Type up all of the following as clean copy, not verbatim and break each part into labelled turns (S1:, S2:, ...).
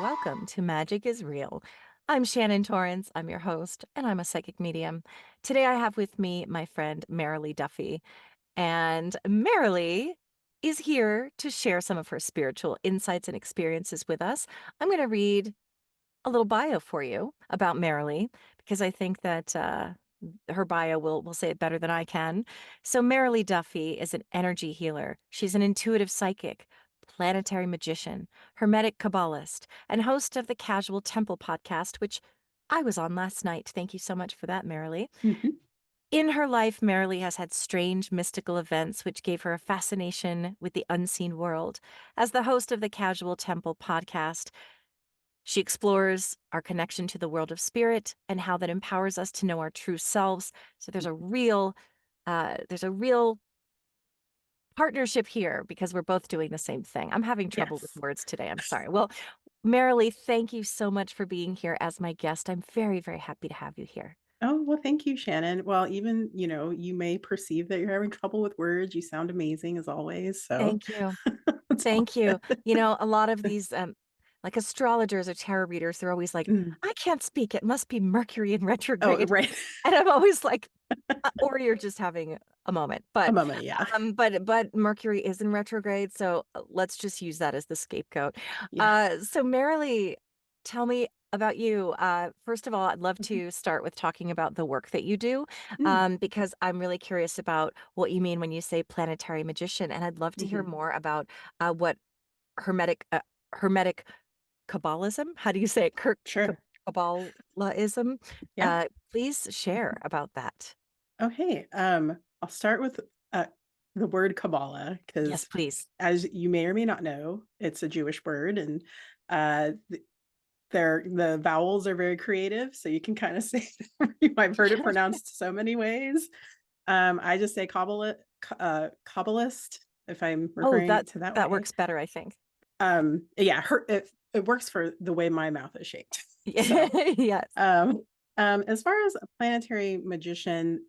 S1: Welcome to Magic is Real. I'm Shannon Torrance. I'm your host, and I'm a psychic medium. Today I have with me my friend Merrily Duffy. And Merrily is here to share some of her spiritual insights and experiences with us. I'm going to read a little bio for you about Merrily because I think that her bio will say it better than I can. So Merrily Duffy is an energy healer. She's an intuitive psychic, planetary magician, Hermetic Qabalist, and host of the Casual Temple podcast, which I was on last night. Thank you so much for that, Merrily.
S2: Mhm.
S1: In her life, Merrily has had strange mystical events which gave her a fascination with the unseen world. As the host of the Casual Temple podcast, she explores our connection to the world of spirit and how that empowers us to know our true selves. So there's a real partnership here because we're both doing the same thing. I'm having trouble with
S2: Yes.
S1: words today. I'm sorry. Well, Merrily, thank you so much for being here as my guest. I'm very, very happy to have you here.
S2: Oh, well, thank you, Shannon. Well, even, you may perceive that you're having trouble with words. You sound amazing as always. So
S1: Thank you.
S2: it's all
S1: Thank you.
S2: good.
S1: A lot of these like astrologers or tarot readers, they're always like,
S2: Mm.
S1: I can't speak. It must be Mercury in
S2: Oh,
S1: retrograde.
S2: right.
S1: And I'm always like, or you're just having a moment.
S2: A
S1: But
S2: moment. Yeah.
S1: but Mercury is in retrograde, so let's just use that as the scapegoat.
S2: Yeah.
S1: So Merrily, tell me about you. First of all, I'd love
S2: Mhm.
S1: to start with talking about the work that you do,
S2: Mm.
S1: because I'm really curious about what you mean when you say planetary magician, and I'd love to hear
S2: Mhm.
S1: more about what Hermetic Hermetic Kabbalism. How do you say it?
S2: Sure.
S1: Kabbalism.
S2: Yeah.
S1: Please share about that.
S2: Okay. I'll start with the word Kabbalah
S1: Yes,
S2: because,
S1: please.
S2: as you may or may not know, it's a Jewish word, and uh, the vowels are very creative, so you can kind of say I've heard it pronounced so many ways. I just say Kabbalist if I'm
S1: Oh,
S2: referring
S1: that
S2: to that
S1: that
S2: way.
S1: works better, I think.
S2: Yeah, it works for the way my mouth is shaped. So,
S1: Yes.
S2: um, as far as a planetary magician,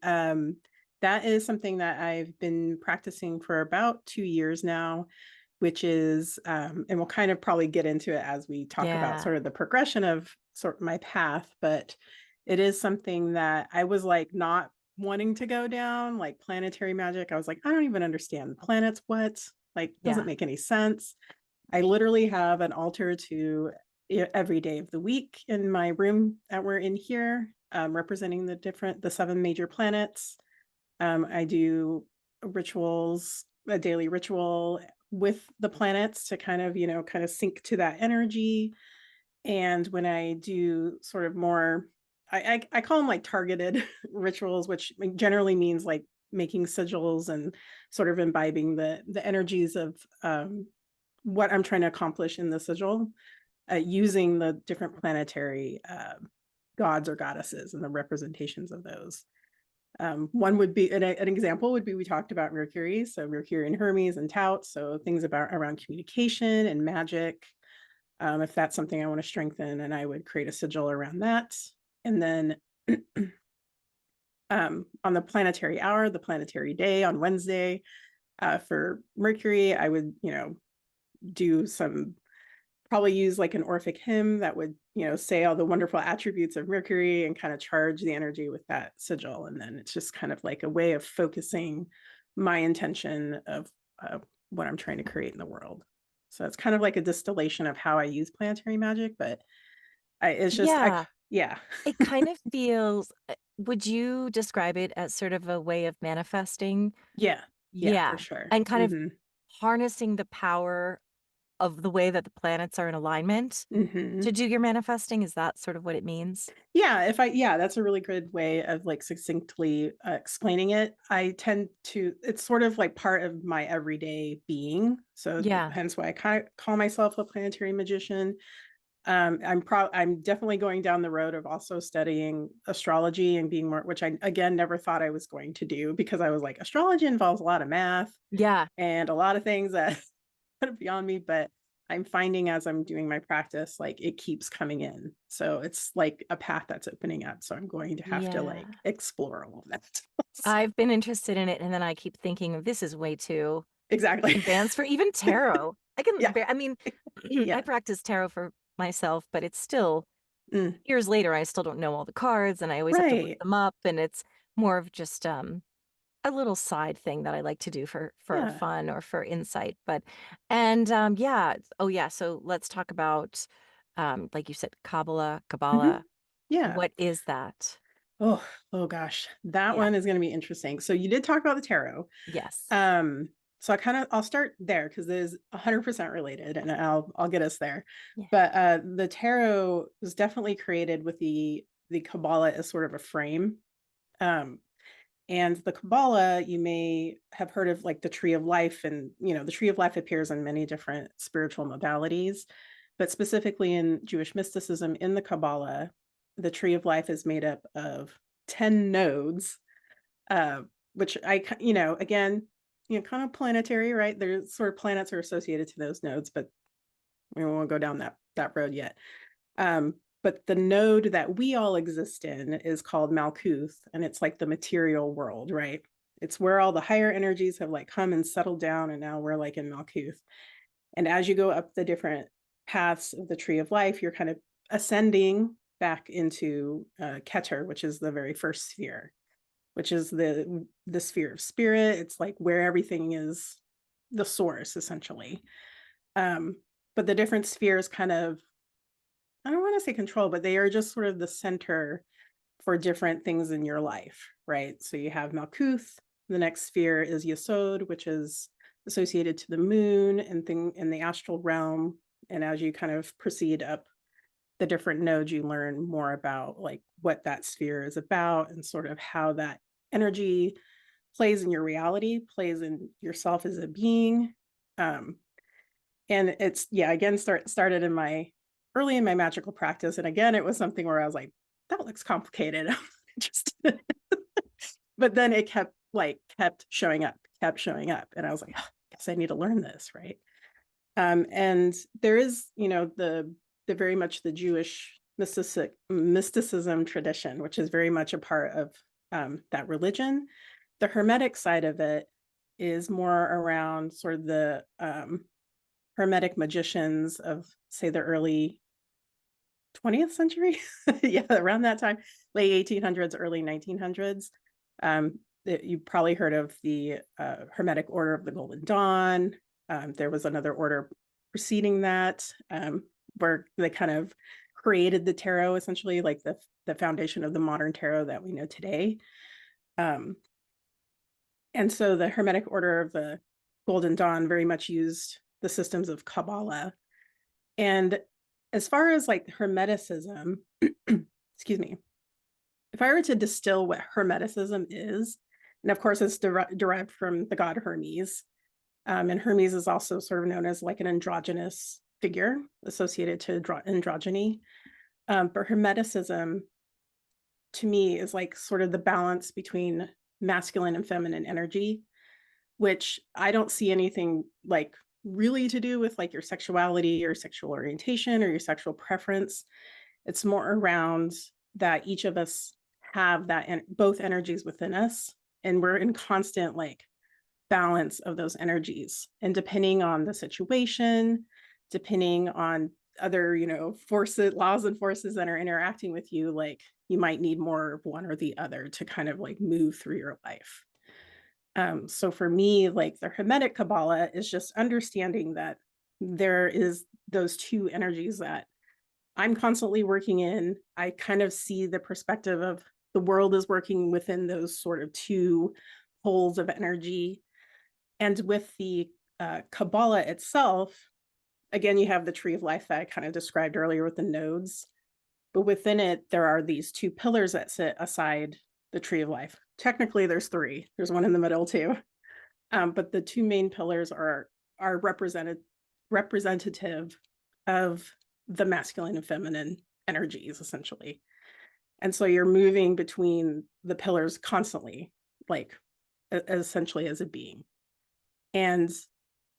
S2: that is something that I've been practicing for about 2 years now, which is, and we'll kind of probably get into it as we talk about
S1: Yeah.
S2: sort of the progression of sort of my path, but it is something that I was like not wanting to go down, like planetary magic. I was like, I don't even understand planets, what? Like, doesn't
S1: Yeah.
S2: make any sense. I literally have an altar to every day of the week in my room that we're in here, representing the seven major planets. I do rituals, a daily ritual with the planets to kind of sync to that energy. And when I do sort of more, I call them like targeted rituals, which generally means like making sigils and sort of imbibing the energies of what I'm trying to accomplish in the sigil, using the different planetary gods or goddesses and the representations of those. One would be an example would be we talked about Mercury, so Mercury and Hermes and Tout, so things about around communication and magic. If that's something I want to strengthen, and I would create a sigil around that. And then on the planetary hour, the planetary day on Wednesday, for Mercury, I would, do some probably use like an Orphic hymn that would, say all the wonderful attributes of Mercury and kind of charge the energy with that sigil. And then it's just kind of like a way of focusing my intention of what I'm trying to create in the world. So it's kind of like a distillation of how I use planetary magic, but it's just,
S1: Yeah.
S2: yeah,
S1: It kind of feels, would you describe it as sort of a way of manifesting?
S2: yeah, yeah, for
S1: Yeah.
S2: sure.
S1: And kind of
S2: Hmm.
S1: harnessing the power of the way that the planets are in alignment to
S2: Hmm.
S1: do your manifesting. Is that sort of what it means?
S2: Yeah, that's a really good way of like succinctly explaining it. I tend to, it's sort of like part of my everyday being. So
S1: Yeah.
S2: hence why I kind of call myself a planetary magician. I'm definitely going down the road of also studying astrology and being more, which I again never thought I was going to do because I was like, astrology involves a lot of math
S1: Yeah.
S2: and a lot of things that kind of beyond me, but I'm finding as I'm doing my practice, like it keeps coming in. So it's like a path that's opening up. So I'm going to have to
S1: Yeah.
S2: like explore all of that.
S1: I've been interested in it, and then I keep thinking this is way too
S2: Exactly.
S1: advanced for even tarot. I can,
S2: Yeah.
S1: I mean, I
S2: Yeah.
S1: practiced tarot for myself, but it's still
S2: Mm,
S1: years later, I still don't know all the cards and I always have to look
S2: right.
S1: them up, and it's more of just a little side thing that I like to do for
S2: Yeah.
S1: fun or for insight. But and yeah, oh yeah, so let's talk about like you said,
S2: Mhm.
S1: Kabbalah.
S2: Yeah.
S1: What is that?
S2: Oh, oh gosh. That
S1: Yeah.
S2: one is gonna be interesting. So you did talk about the tarot.
S1: Yes.
S2: Um, so I'll start there because it is 100% related and I'll get us there.
S1: Yeah.
S2: But the tarot was definitely created with the Kabbalah as sort of a frame. Um, and the Kabbalah, you may have heard of like the tree of life, and the tree of life appears in many different spiritual modalities, but specifically in Jewish mysticism, in the Kabbalah, the tree of life is made up of 10 nodes, uh, which again, kind of planetary, right? There's sort of planets are associated to those nodes, but we won't go down that road yet. But the node that we all exist in is called Malkuth, and it's like the material world, right? It's where all the higher energies have like come and settled down, and now we're like in Malkuth. And as you go up the different paths of the tree of life, you're kind of ascending back into Keter, which is the very first sphere, which is the sphere of spirit. It's like where everything is the source, essentially. Um, but the different spheres kind of, I don't want to say control, but they are just sort of the center for different things in your life, right? So you have Malkuth. The next sphere is Yesod, which is associated to the moon and thing in the astral realm. And as you kind of proceed up the different nodes, you learn more about like what that sphere is about and sort of how that energy plays in your reality, plays in yourself as a being. Um, and it's yeah, again, started in my early in my magical practice. And again, it was something where I was like, that looks complicated. Just but then it kept showing up, kept showing up. And I was like, oh, I guess I need to learn this, right? And there is, the very much the Jewish mysticism tradition, which is very much a part of that religion. The Hermetic side of it is more around sort of the Hermetic magicians of, say, the early 20th century. Yeah, around that time, late 1800s, early 1900s. You probably heard of the Hermetic Order of the Golden Dawn. There was another order preceding that, where they kind of created the tarot, essentially, like the foundation of the modern tarot that we know today. Um, and so the Hermetic Order of the Golden Dawn very much used the systems of Kabbalah. And as far as like Hermeticism, excuse me, if I were to distill what Hermeticism is, and of course it's derived from the god Hermes, and Hermes is also sort of known as like an androgynous figure associated to androgyny. But Hermeticism to me is like sort of the balance between masculine and feminine energy, which I don't see anything like really to do with like your sexuality or sexual orientation or your sexual preference. It's more around that each of us have both energies within us, and we're in constant like balance of those energies. And depending on the situation, depending on other, forces, laws and forces that are interacting with you, like you might need more of one or the other to kind of like move through your life. So for me, like the Hermetic Kabbalah is just understanding that there is those two energies that I'm constantly working in. I kind of see the perspective of the world is working within those sort of two poles of energy. And with the Kabbalah itself, again, you have the tree of life that I kind of described earlier with the nodes, but within it, there are these two pillars that sit aside the tree of life. Technically, there's three. There's one in the middle too. But the two main pillars are representative of the masculine and feminine energies, essentially. And so you're moving between the pillars constantly, like essentially as a being. And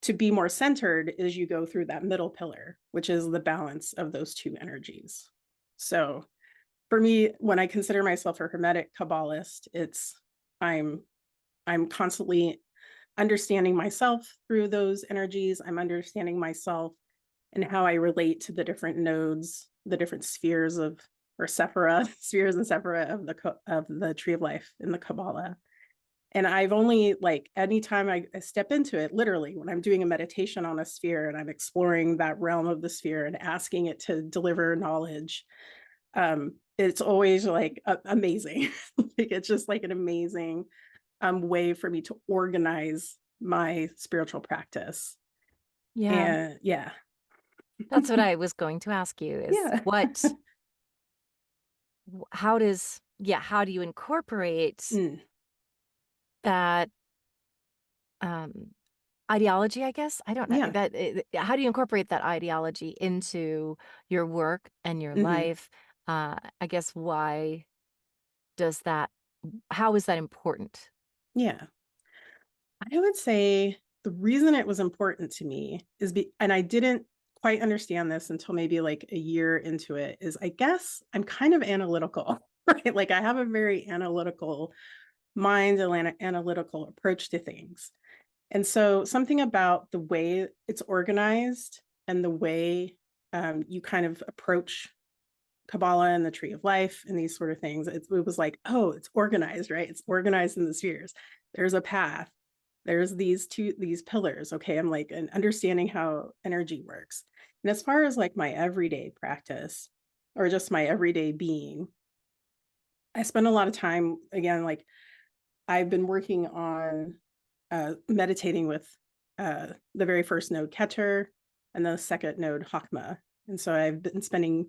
S2: to be more centered is you go through that middle pillar, which is the balance of those two energies. So for me, when I consider myself a Hermetic Kabbalist, it's I'm I'm constantly understanding myself through those energies. I'm understanding myself and how I relate to the different nodes, the different spheres of or sephira, spheres and sephira of of the tree of life in the Kabbalah. And I've only like anytime I step into it, literally when I'm doing a meditation on a sphere and I'm exploring that realm of the sphere and asking it to deliver knowledge, it's always like amazing. Like it's just like an amazing way for me to organize my spiritual practice.
S1: Yeah.
S2: And yeah,
S1: That's what I was going to ask you is
S2: yeah.
S1: how does, yeah, how do you incorporate
S2: Mm,
S1: that um ideology, I guess? I don't know
S2: yeah.
S1: that how do you incorporate that ideology into your work and your
S2: Hmm.
S1: life? I guess why does that how is that important?
S2: Yeah. I would say the reason it was important to me is and I didn't quite understand this until maybe like a year into it, is I guess I'm kind of analytical, right? Like I have a very analytical mind and analytical approach to things. And so something about the way it's organized and the way you kind of approach Kabbalah and the tree of life and these sort of things, it was like, oh, it's organized, right? It's organized in the spheres. There's a path. There's these pillars. Okay. I'm like, and understanding how energy works. And as far as like my everyday practice or just my everyday being, I spend a lot of time again, like I've been working on meditating with the very first node Keter and the second node Hakma. And so I've been spending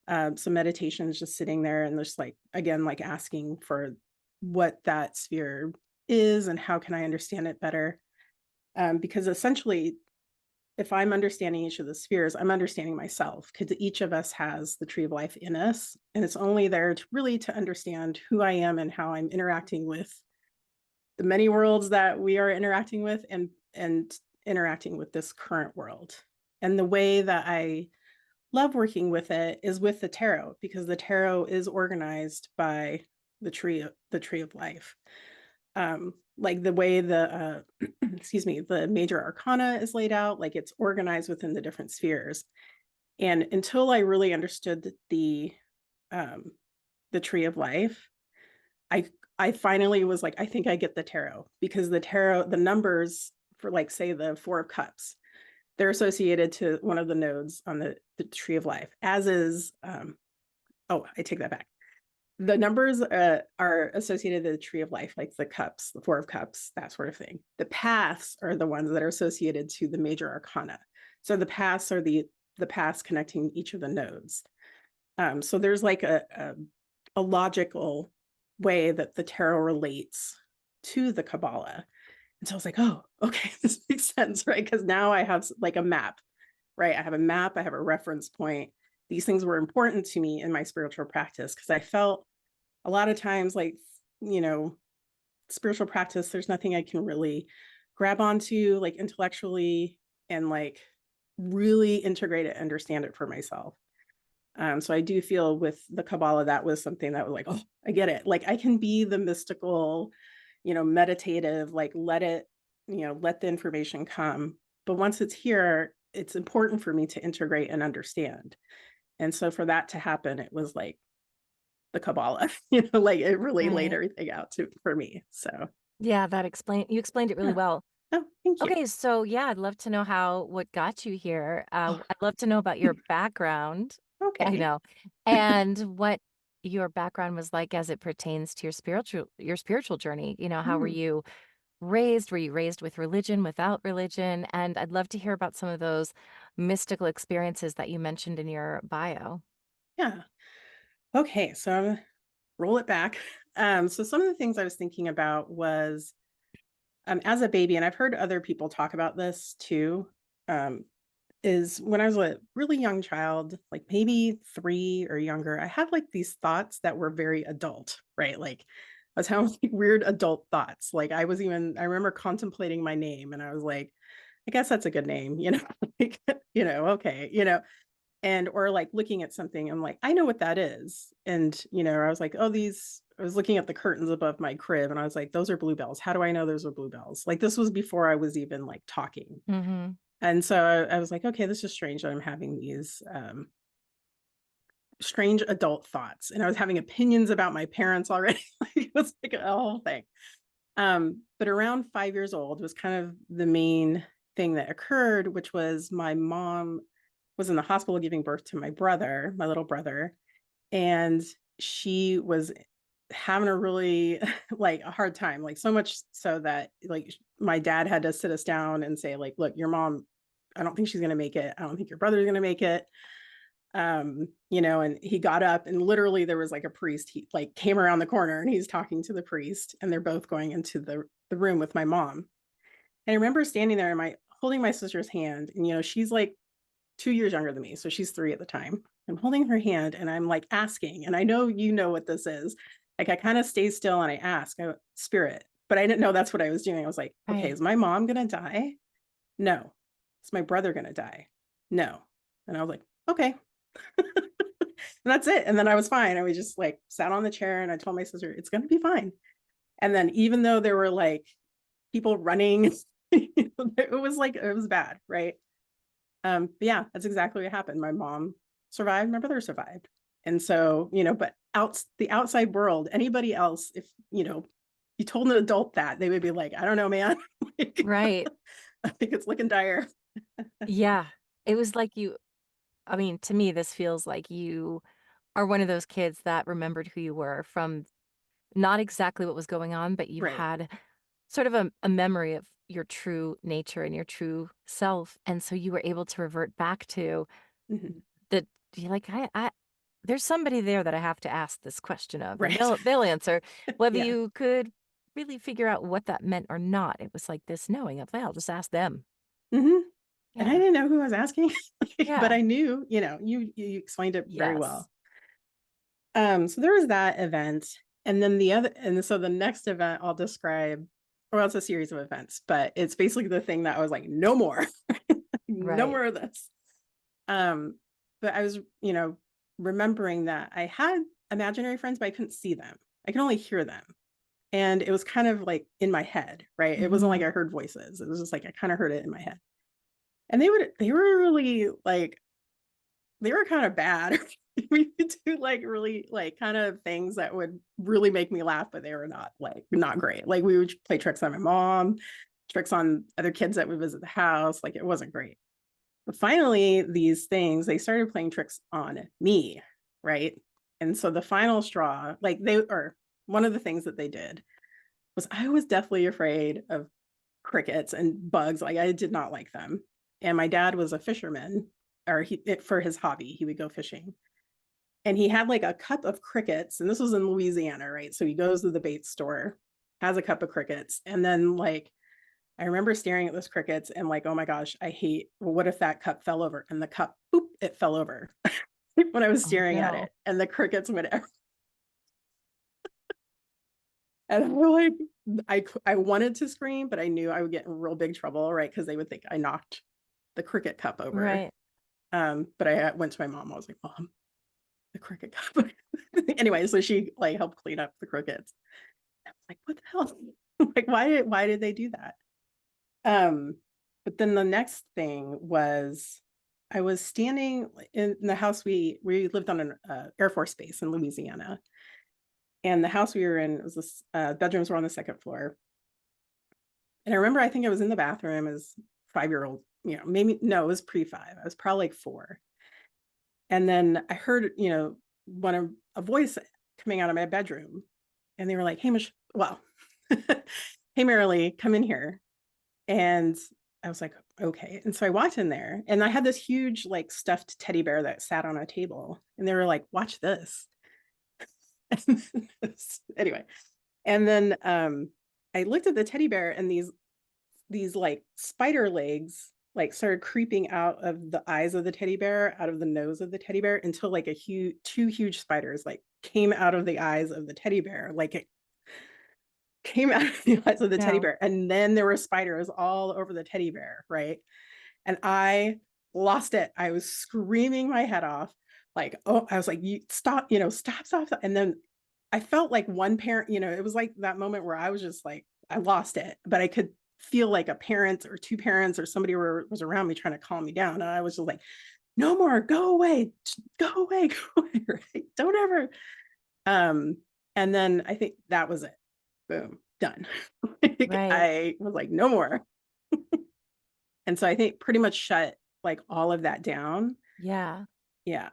S2: some meditations just sitting there and just like, again, like asking for what that sphere is and how can I understand it better. Because essentially, if I'm understanding each of the spheres, I'm understanding myself because each of us has the tree of life in us. And it's only there to really to understand who I am and how I'm interacting with the many worlds that we are interacting with and interacting with this current world. And the way that I love working with it is with the tarot because the tarot is organized by the tree of life. Like the way the excuse me, the major arcana is laid out, like it's organized within the different spheres. And until I really understood um the tree of life, I I finally was like, I think I get the tarot because the tarot, the numbers for like say the four of cups, they're associated to one of the nodes on the tree of life, as is oh, I take that back. The numbers are associated to the tree of life, like the cups, the four of cups, that sort of thing. The paths are the ones that are associated to the major arcana. So the paths are the paths connecting each of the nodes. So there's like a logical way that the tarot relates to the Kabbalah. And so I was like, oh, okay, this makes sense, right? Because now I have like a map, right? I have a map, I have a reference point. These things were important to me in my spiritual practice because I felt a lot of times like, you know, spiritual practice, there's nothing I can really grab onto like intellectually and like really integrate it, understand it for myself. So I do feel with the Kabbalah, that was something that was like, oh, I get it. Like I can be the mystical, meditative, like let it, let the information come. But once it's here, it's important for me to integrate and understand. And so for that to happen, it was like the Kabbalah, like it really laid
S1: Right.
S2: everything out for me. So
S1: Yeah, you explained it really
S2: yeah.
S1: well.
S2: Oh, thank you.
S1: Okay, so yeah, I'd love to know what got you here. I'd love to know about your background. I
S2: Okay.
S1: know. And what your background was like as it pertains to your spiritual journey. How were
S2: Hmm.
S1: you raised? Were you raised with religion, without religion? And I'd love to hear about some of those mystical experiences that you mentioned in your bio.
S2: Yeah. Okay. So I'm gonna roll it back. So some of the things I was thinking about was as a baby, and I've heard other people talk about this too, um, is when I was a really young child, like maybe 3 or younger, I had like these thoughts that were very adult, right? Like I was having like weird adult thoughts. Like I remember contemplating my name and I was like, I guess that's a good name, like, okay, and or like looking at something, I'm like, I know what that is. And, I was like, oh, I was looking at the curtains above my crib and I was like, those are bluebells. How do I know those are bluebells? Like this was before I was even like talking.
S1: Mm-hmm.
S2: And so I was like, okay, this is strange that I'm having these strange adult thoughts. And I was having opinions about my parents already. Like, it was like a whole thing. But around 5 years old was kind of the main thing that occurred, which was my mom was in the hospital giving birth to my brother, my little brother, and she was having a really like a hard time, like so much so that like my dad had to sit us down and say, like, look, your mom, I don't think she's gonna make it. I don't think your brother's gonna make it. And he got up and literally there was like a priest, he like came around the corner and he's talking to the priest and they're both going into the room with my mom. And I remember standing there and my holding my sister's hand, and she's like 2 years younger than me, so she's 3 at the time. I'm holding her hand and I'm like asking, and I know you know what this is. Like I kind of stay still and I ask, spirit, but I didn't know that's what I was doing. I was like, okay,
S1: Right.
S2: is my mom gonna die? No. Is my brother gonna die? No. And I was like, okay. And that's it. And then I was fine. And we just like sat on the chair and I told my sister, it's going to be fine. And then even though there were like people running, it was bad. Right. But yeah, that's exactly what happened. My mom survived, my brother survived. And so, but the outside world, anybody else, if, you told an adult that, they would be like, I don't know, man. Like,
S1: Right.
S2: I think it's looking dire.
S1: Yeah. It was like I mean, to me, this feels like you are one of those kids that remembered who you were from not exactly what was going on, but you
S2: Right.
S1: had sort of a memory of your true nature and your true self. And so you were able to revert back to
S2: Mhm.
S1: the, you're like, there's somebody there that I have to ask this question of, and
S2: Right.
S1: they'll answer whether
S2: Yeah.
S1: you could really figure out what that meant or not. It was like this knowing of, well, I'll just ask them.
S2: Mhm. And I
S1: Yeah.
S2: didn't know who I was asking, but
S1: Yeah.
S2: I knew, you explained it very
S1: Yes.
S2: well. So there was that event, and then the next event I'll describe, well, it's a series of events, but it's basically the thing that I was like, no more, no
S1: Right.
S2: more of this. Um, but I was, remembering that I had imaginary friends, but I couldn't see them. I could only hear them. And it was kind of like in my head, right? It wasn't like
S1: Hmm.
S2: I heard voices. It was just like I kind of heard it in my head. And they were really like they were kind of bad. We could do like really like kind of things that would really make me laugh, but they were not great. Like we would play tricks on my mom, tricks on other kids that would visit the house. Like it wasn't great. But finally, these things, they started playing tricks on me, right? And so the final straw, one of the things that they did was I was deathly afraid of crickets and bugs. Like I did not like them. And my dad was a fisherman, or for his hobby, he would go fishing. And he had like a cup of crickets, and this was in Louisiana, right? So he goes to the bait store, has a cup of crickets, and then like I remember staring at those crickets and like, oh my gosh, well, what if that cup fell over? And the cup, boop, it fell over when I was
S1: Oh,
S2: staring at
S1: no.
S2: it, and the crickets went and I'm like, I wanted to scream, but I knew I would get in real big trouble, right? Because they would think I knocked the cricket cup over.
S1: Right.
S2: But I went to my mom. I was like, Mom, the cricket cup. Anyway, so she like helped clean up the crickets. I was like, what the hell? Like, why did they do that? Um, but then the next thing was I was standing in the house. We lived on an Air Force base in Louisiana, and the house we were in was this bedrooms were on the second floor. And I remember I think I was in the bathroom as 5 year old, maybe no, it was pre-5. I was probably like 4. And then I heard, one of a voice coming out of my bedroom, and they were like, "Hey, hey, Merrily, come in here." And I was like, "Okay." And so I walked in there, and I had this huge, like, stuffed teddy bear that sat on a table, and they were like, "Watch this." Anyway, and then I looked at the teddy bear, and these like spider legs like started creeping out of the eyes of the teddy bear, out of the nose of the teddy bear, until like two huge spiders like came out of the eyes of the teddy bear, like it came out of the eyes of the teddy
S1: No.
S2: bear, and then there were spiders all over the teddy bear, right? And I lost it. I was screaming my head off, like, oh, I was like, you stop, stop, stop, stop. And then I felt like one parent, it was like that moment where I was just like, I lost it, but I could feel like a parent or two parents or somebody was around me trying to calm me down. And I was just like, no more, go away, go away, go away, right? Don't ever. Um, and then I think that was it. Boom, done. Like,
S1: Right.
S2: I was like, no more. And so I think pretty much shut like all of that down.
S1: Yeah.
S2: Yeah,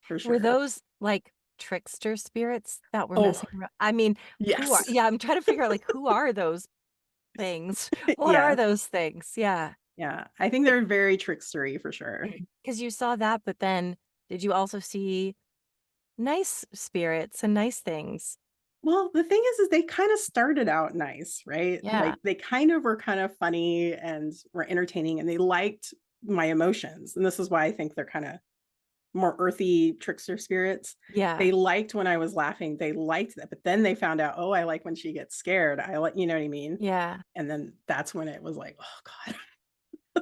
S2: for
S1: Were
S2: sure.
S1: those, like, trickster spirits that were
S2: Oh,
S1: messing around? I mean, who are
S2: yes.
S1: yeah, I'm trying to figure out, like, who are those things? What are
S2: Yeah.
S1: those things? Yeah.
S2: Yeah. I think they're very trickstery for sure.
S1: Because you saw that, but then did you also see nice spirits and nice things?
S2: Well, the thing is they kind of started out nice, right?
S1: Yeah.
S2: Like they kind of were kind of funny and were entertaining and they liked my emotions. And this is why I think they're kind of more earthy trickster spirits.
S1: Yeah.
S2: They liked when I was laughing. They liked that. But then they found out, oh, I like when she gets scared. I like, you know what I mean?
S1: Yeah.
S2: And then that's when it was like, oh God.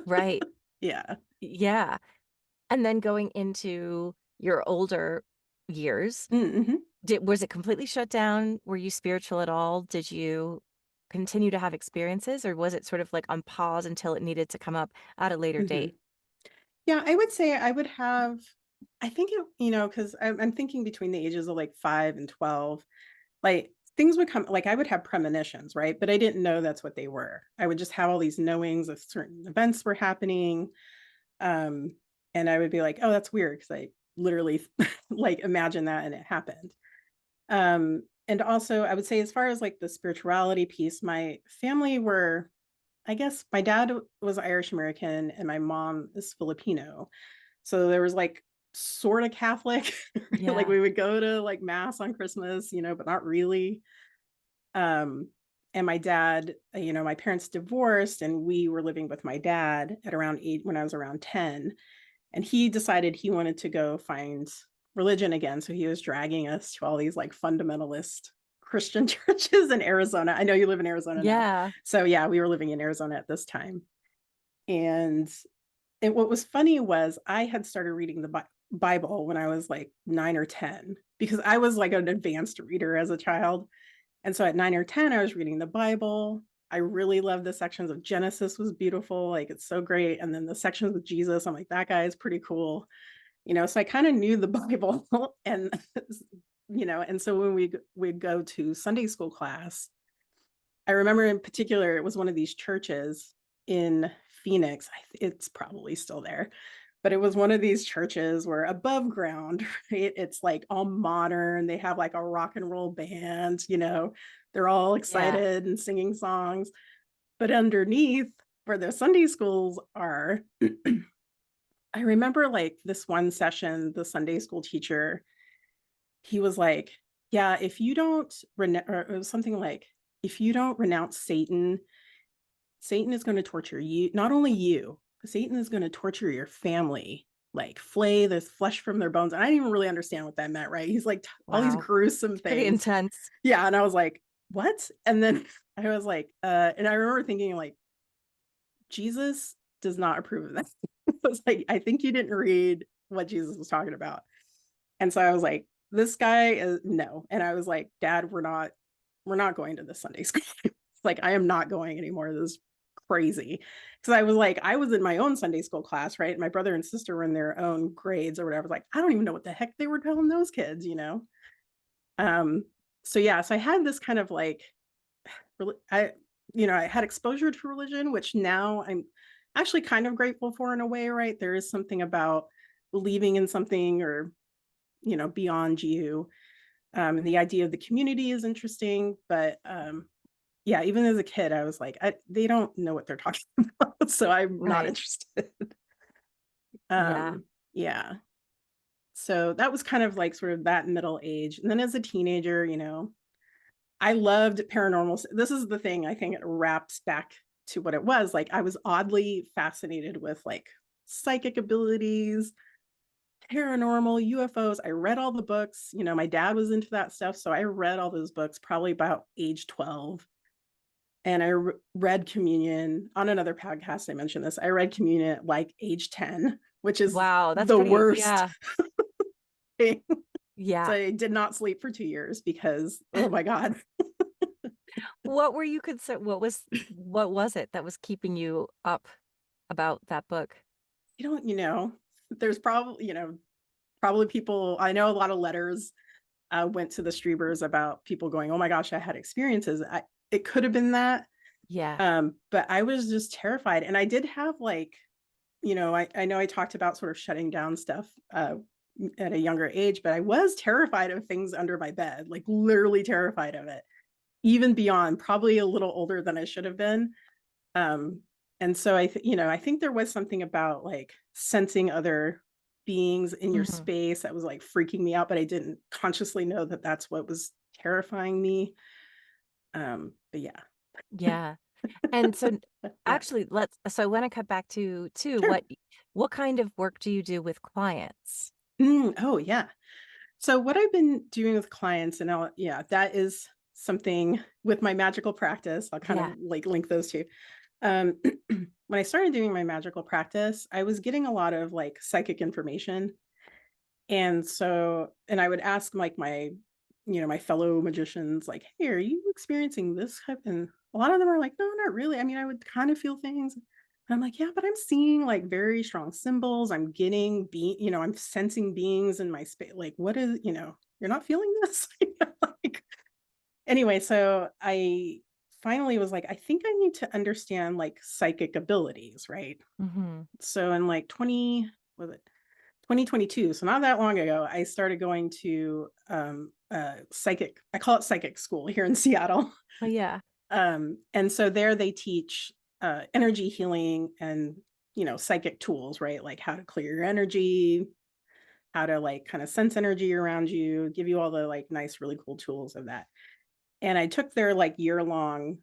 S1: Right.
S2: Yeah.
S1: Yeah. And then going into your older years,
S2: Mm-hmm.
S1: did was it completely shut down? Were you spiritual at all? Did you continue to have experiences, or was it sort of, like, on pause until it needed to come up at a later
S2: Mm-hmm.
S1: date?
S2: Yeah, I would say I would have, I think it, because I'm thinking between the ages of like 5 and 12, like things would come, like I would have premonitions, right? But I didn't know that's what they were. I would just have all these knowings of certain events were happening. Um, and I would be like, oh, that's weird because I literally like imagine that and it happened. And also I would say as far as like the spirituality piece, my family were, I guess my dad was Irish American and my mom is Filipino. So there was like sort of Catholic. Like
S1: Yeah.
S2: we would go to like mass on Christmas, but not really. Um, and my dad, my parents divorced and we were living with my dad at around 8 when I was around 10. And he decided he wanted to go find religion again. So he was dragging us to all these like fundamentalist Christian churches in Arizona. I know you live in Arizona now.
S1: Yeah.
S2: So yeah, we were living in Arizona at this time. And what was funny was I had started reading the Bible when I was like 9 or 10 because I was like an advanced reader as a child. And so at 9 or 10, I was reading the Bible. I really loved the sections of Genesis was beautiful. Like it's so great. And then the sections with Jesus, I'm like, that guy is pretty cool. So I kind of knew the Bible and, and so when we'd go to Sunday school class, I remember in particular, it was one of these churches in Phoenix. It's probably still there, but it was one of these churches where above ground, right? It's like all modern. They have like a rock and roll band, they're all
S1: Yeah.
S2: excited and singing songs. But underneath, where the Sunday schools are, I remember like this one session, the Sunday school teacher, he was like, yeah, if you don't, or it was something like, if you don't renounce Satan, Satan is going to torture you, not only you, but Satan is going to torture your family, like flay the flesh from their bones. And I didn't even really understand what that meant, right? He's like all these
S1: Wow.
S2: gruesome
S1: It's pretty
S2: things.
S1: intense.
S2: Yeah. And I was like, what? And then I was like, and I remember thinking, like, Jesus does not approve of that. I was like, I think you didn't read what Jesus was talking about. And so I was like, this guy is no. And I was like, Dad, we're not going to the Sunday school. Like, I am not going anymore. This is crazy. Because I was like, I was in my own Sunday school class, right? My brother and sister were in their own grades or whatever. Like, I don't even know what the heck they were telling those kids. Um, so yeah, so I had this kind of like I I had exposure to religion, which now I'm actually kind of grateful for in a way, right? There is something about believing in something or, beyond you. And the idea of the community is interesting, but yeah, even as a kid, I was like, they don't know what they're talking about, so I'm not
S1: Right.
S2: interested.
S1: Yeah.
S2: Yeah. So that was kind of like sort of that middle age. And then as a teenager, I loved paranormal. This is the thing I think it wraps back to what it was. Like I was oddly fascinated with like psychic abilities, paranormal, UFOs. I read all the books. My dad was into that stuff. So I read all those books probably about age 12. And I read Communion on another podcast. I mentioned this. I read Communion at like age 10, which is
S1: Wow, that's
S2: the
S1: pretty
S2: worst
S1: yeah.
S2: thing. So
S1: Yeah.
S2: I did not sleep for 2 years because, oh my God.
S1: What were you concerned what was it that was keeping you up about that book?
S2: There's probably, probably people I know a lot of letters, went to the streamers about people going, "Oh my gosh, I had experiences." It could have been that,
S1: Yeah.
S2: but I was just terrified, and I did have, like, I know I talked about sort of shutting down stuff, at a younger age, but I was terrified of things under my bed, like, literally terrified of it, even beyond probably a little older than I should have been. Um, and so I think there was something about, like, sensing other beings in your
S1: Mhm.
S2: space that was, like, freaking me out, but I didn't consciously know that that's what was terrifying me. But yeah.
S1: Yeah. And so
S2: Yeah.
S1: actually, I wanna cut back to
S2: Sure.
S1: what kind of work do you do with clients?
S2: Oh, yeah. So what I've been doing with clients and yeah, that is something with my magical practice. I'll kind of
S1: Yeah.
S2: like link those two. Um, when I started doing my magical practice, I was getting a lot of like psychic information. And I would ask like my fellow magicians, like, hey, are you experiencing this type? And a lot of them are like, no, not really. I mean, I would kind of feel things. And I'm like, yeah, but I'm seeing like very strong symbols. I'm sensing beings in my space. Like, you're not feeling this? Like, anyway, so I finally was like, I think I need to understand like psychic abilities, right?
S1: Mhm.
S2: So in like 2022, so not that long ago, I started going to psychic, I call it psychic school here in Seattle.
S1: Oh, yeah.
S2: And so there they teach energy healing and psychic tools, right? Like how to clear your energy, how to like kind of sense energy around you, give you all the like nice, really cool tools of that. And I took their like year-long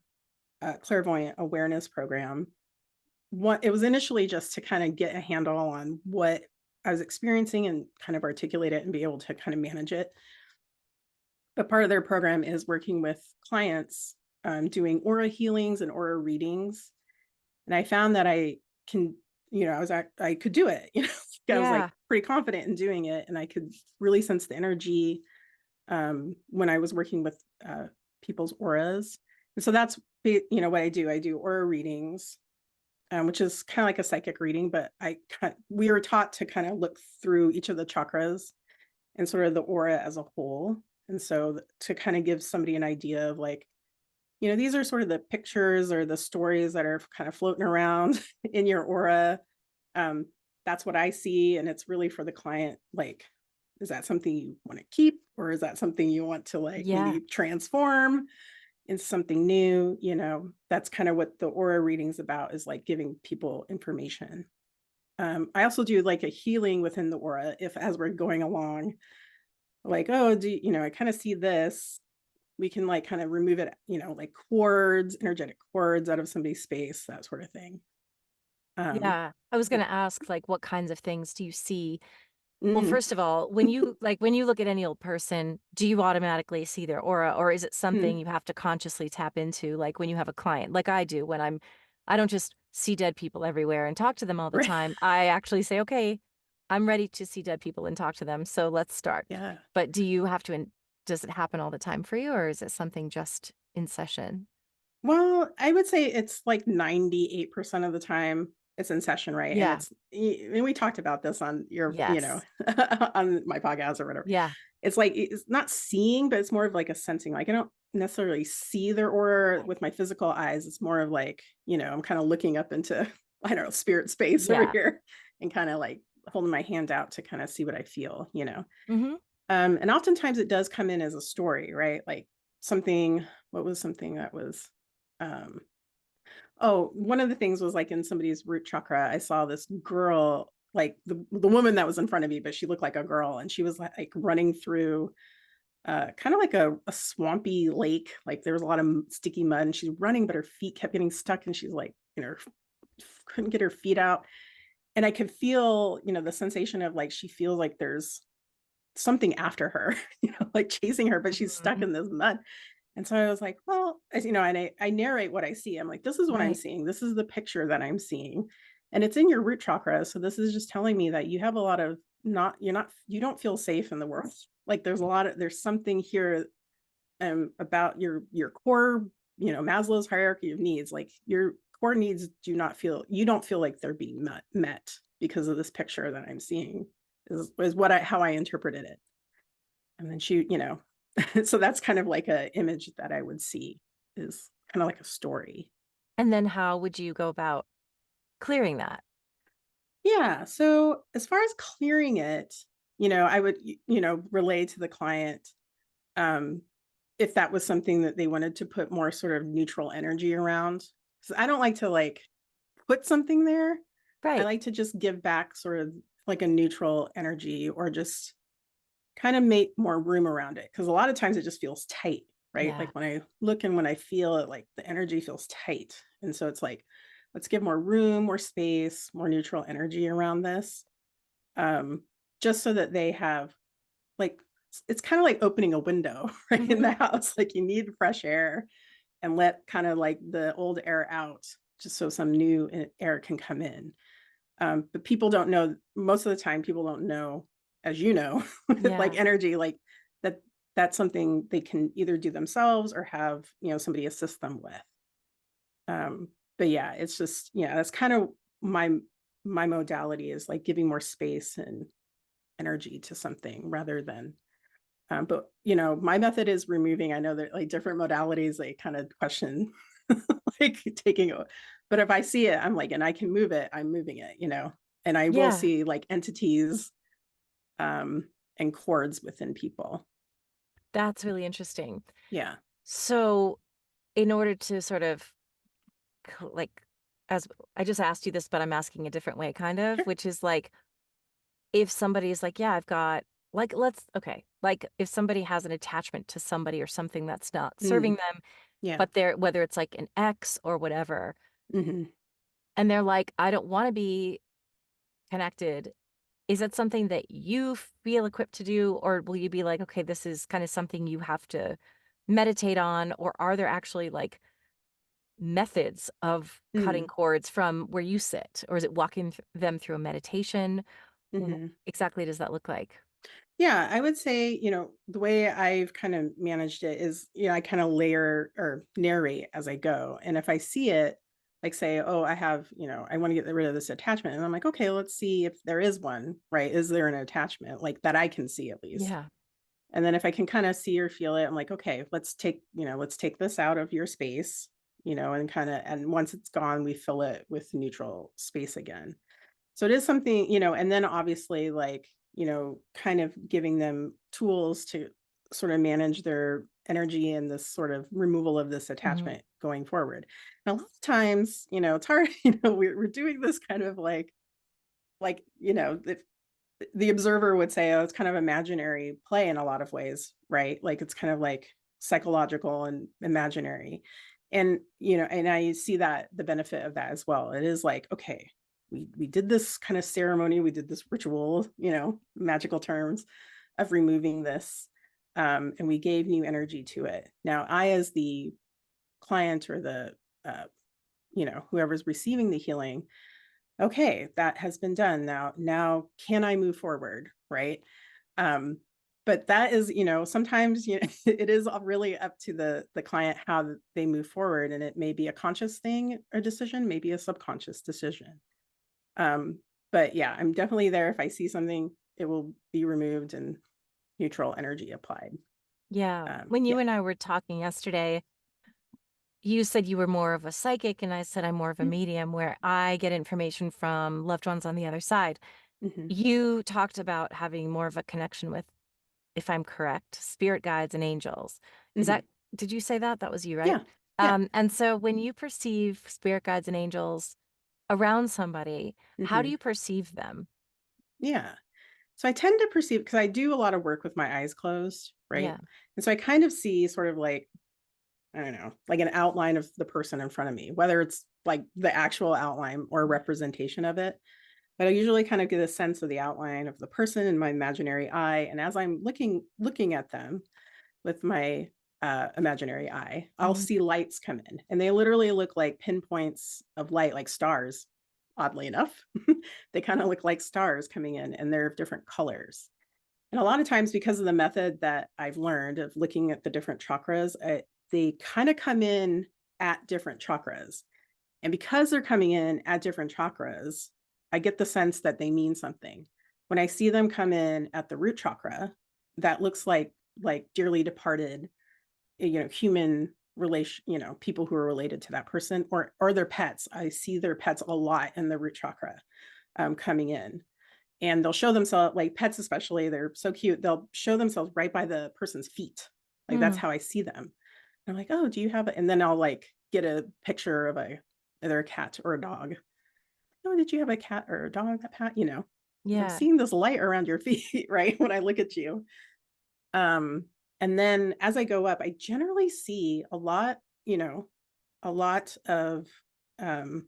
S2: clairvoyant awareness program. It was initially just to kind of get a handle on what I was experiencing and kind of articulate it and be able to kind of manage it. But part of their program is working with clients, doing aura healings and aura readings. And I found that I can, I could do it. I was like
S1: Yeah.
S2: pretty confident in doing it, and I could really sense the energy when I was working with people's auras. And so that's what I do. I do aura readings, which is kind of like a psychic reading, but we were taught to kind of look through each of the chakras and sort of the aura as a whole. And so to kind of give somebody an idea of like, these are sort of the pictures or the stories that are kind of floating around in your aura. Um, that's what I see. And it's really for the client. Like, is that something you want to keep, or is that something you want to like
S1: Yeah.
S2: maybe transform into something new? That's kind of what the aura reading's about, is like giving people information. I also do like a healing within the aura if as we're going along, like, oh, I kind of see this. We can like kind of remove it, like cords, energetic cords out of somebody's space, that sort of thing. Um,
S1: Yeah. I was
S2: yeah.
S1: gonna ask, like, what kinds of things do you see? Well,
S2: Mm,
S1: first of all, when you look at any old person, do you automatically see their aura, or is it something
S2: mm.
S1: you have to consciously tap into, like, when you have a client? Like I do when I don't just see dead people everywhere and talk to them all the
S2: Right.
S1: time. I actually say, "Okay, I'm ready to see dead people and talk to them, so let's start."
S2: Yeah.
S1: But do you have to does it happen all the time for you, or is it something just in session?
S2: Well, I would say it's like 98% of the time it's in session, right? And
S1: Yeah.
S2: and we talked about this on
S1: Yes.
S2: on my podcast or whatever.
S1: Yeah.
S2: It's like it's not seeing, but it's more of like a sensing. Like I don't necessarily see their aura with my physical eyes. It's more of like, I'm kind of looking up into, I don't know, spirit space over
S1: Yeah.
S2: here and kind of like holding my hand out to kind of see what I feel.
S1: Mhm.
S2: And oftentimes it does come in as a story, right? Like something, what was something that was, um, oh, one of the things was like in somebody's root chakra, I saw this girl, like the woman that was in front of me, but she looked like a girl, and she was like running through kind of like a swampy lake. Like there was a lot of sticky mud, and she's running, but her feet kept getting stuck, and she's like, couldn't get her feet out. And I could feel, the sensation of like she feels like there's something after her, like chasing her, but she's stuck
S1: Mhm.
S2: in this mud. And so I was like, well, and I narrate what I see. I'm like, this is what I'm
S1: Right.
S2: seeing. This is the picture that I'm seeing. And it's in your root chakra. So this is just telling me that you have a lot of you don't feel safe in the world. Like there's something here about your core Maslow's hierarchy of needs, like your core needs you don't feel like they're being met because of this picture that I'm seeing is how I interpreted it. And then so that's kind of like a image that I would see is kind of like a story.
S1: And then how would you go about clearing that?
S2: Yeah. So as far as clearing it, I would, relay to the client, um, if that was something that they wanted to put more sort of neutral energy around. So I don't like to like put something there. I
S1: Right.
S2: like to just give back sort of like a neutral energy or just kind of make more room around it. Cause a lot of times it just feels tight, right?
S1: Yeah.
S2: Like when I look and when I feel it, like the energy feels tight. And so it's like, let's give more room, more space, more neutral energy around this. Um, just so that they have like it's kind of like opening a window right in the
S1: Mhm.
S2: house. Like you need fresh air and let kind of like the old air out just so some new air can come in. But people don't know most of the time, people don't know, as you know, with like
S1: Yeah.
S2: energy, like that that's something they can either do themselves or have, somebody assist them with. Um, but yeah, it's just, yeah, that's kind of my my modality is like giving more space and energy to something rather than but my method is removing. I know that like different modalities, they kind of question like taking but if I see it, I'm like, and I can move it, I'm moving it, and I will
S1: Yeah.
S2: see like entities um and chords within people.
S1: That's really interesting.
S2: Yeah.
S1: So, in order to sort of like, as I just asked you this, but I'm asking a different way, kind of,
S2: Sure.
S1: which is like, if somebody's like, yeah, I've got, like, okay, like if somebody has an attachment to somebody or something that's not
S2: Mm,
S1: serving them,
S2: yeah.
S1: but they're, whether it's like an ex or whatever,
S2: Hmm.
S1: and they're like, I don't want to be connected. Is that something that you feel equipped to do, or will you be like, okay, this is kind of something you have to meditate on, or are there actually like methods of cutting
S2: Mm,
S1: cords from where you sit, or is it walking them through a meditation?
S2: hmm.
S1: Exactly does that look like?
S2: Yeah, I would say, the way I've kind of managed it is, I kind of layer or narrate as I go. And if I see it, like say, oh, I want to get rid of this attachment. And I'm like, okay, let's see if there is one, right? Is there an attachment like that I can see at least?
S1: Yeah.
S2: And then if I can kind of see or feel it, I'm like, okay, let's take this out of your space, and and once it's gone, we fill it with neutral space again. So it is something, and then obviously like, kind of giving them tools to sort of manage their energy and this sort of removal of this
S1: Hmm.
S2: attachment going forward. And a lot of times, it's hard, we're doing this kind of like, the observer would say, oh, it's kind of imaginary play in a lot of ways, right? Like it's kind of like psychological and imaginary. And and I see that the benefit of that as well. It is like, okay, we did this kind of ceremony, we did this ritual, magical terms of removing this. And we gave new energy to it. Now, I, as the client or the whoever's receiving the healing, okay, that has been done. Now can I move forward, right? Um, but that is, sometimes, it is all really up to the client how they move forward, and it may be a conscious thing or decision, maybe a subconscious decision. Um, but yeah, I'm definitely there. If I see something, it will be removed and neutral energy applied.
S1: Yeah. When you
S2: Yeah.
S1: and I were talking yesterday, you said you were more of a psychic, and I said I'm more of a medium where I get information from loved ones on the other side.
S2: Mm-hmm.
S1: You talked about having more of a connection with, if I'm correct, spirit guides and angels. Is
S2: Hmm.
S1: that, did you say that? That was you, right?
S2: Yeah. Yeah.
S1: And so when you perceive spirit guides and angels around somebody, how do
S2: Hmm.
S1: you perceive them?
S2: Yeah. So I tend to perceive because I do a lot of work with my eyes closed, right?
S1: Yeah.
S2: And so I kind of see sort of like, I don't know, like an outline of the person in front of me, whether it's like the actual outline or a representation of it. But I usually kind of get a sense of the outline of the person in my imaginary eye. And as I'm looking at them with my imaginary eye, I'll
S1: Mhm.
S2: see lights come in. And they literally look like pinpoints of light, like stars, oddly enough. They kind of look like stars coming in, and they're of different colors. And a lot of times, because of the method that I've learned of looking at the different chakras, they kind of come in at different chakras. And because they're coming in at different chakras, I get the sense that they mean something. When I see them come in at the root chakra, that looks like dearly departed, human relation, people who are related to that person or their pets. I see their pets a lot in the root chakra coming in. And they'll show themselves like pets, especially, they're so cute. They'll show themselves right by the person's feet. Like that's
S1: Mm,
S2: how I see them. I'm like, oh, do you have it? And then I'll like get a picture of either a cat or a dog. Oh, did you have a cat or a dog that pat? Because I'm
S1: yeah.
S2: seeing this light around your feet, right? When I look at you. Um, and then as I go up, I generally see a lot of um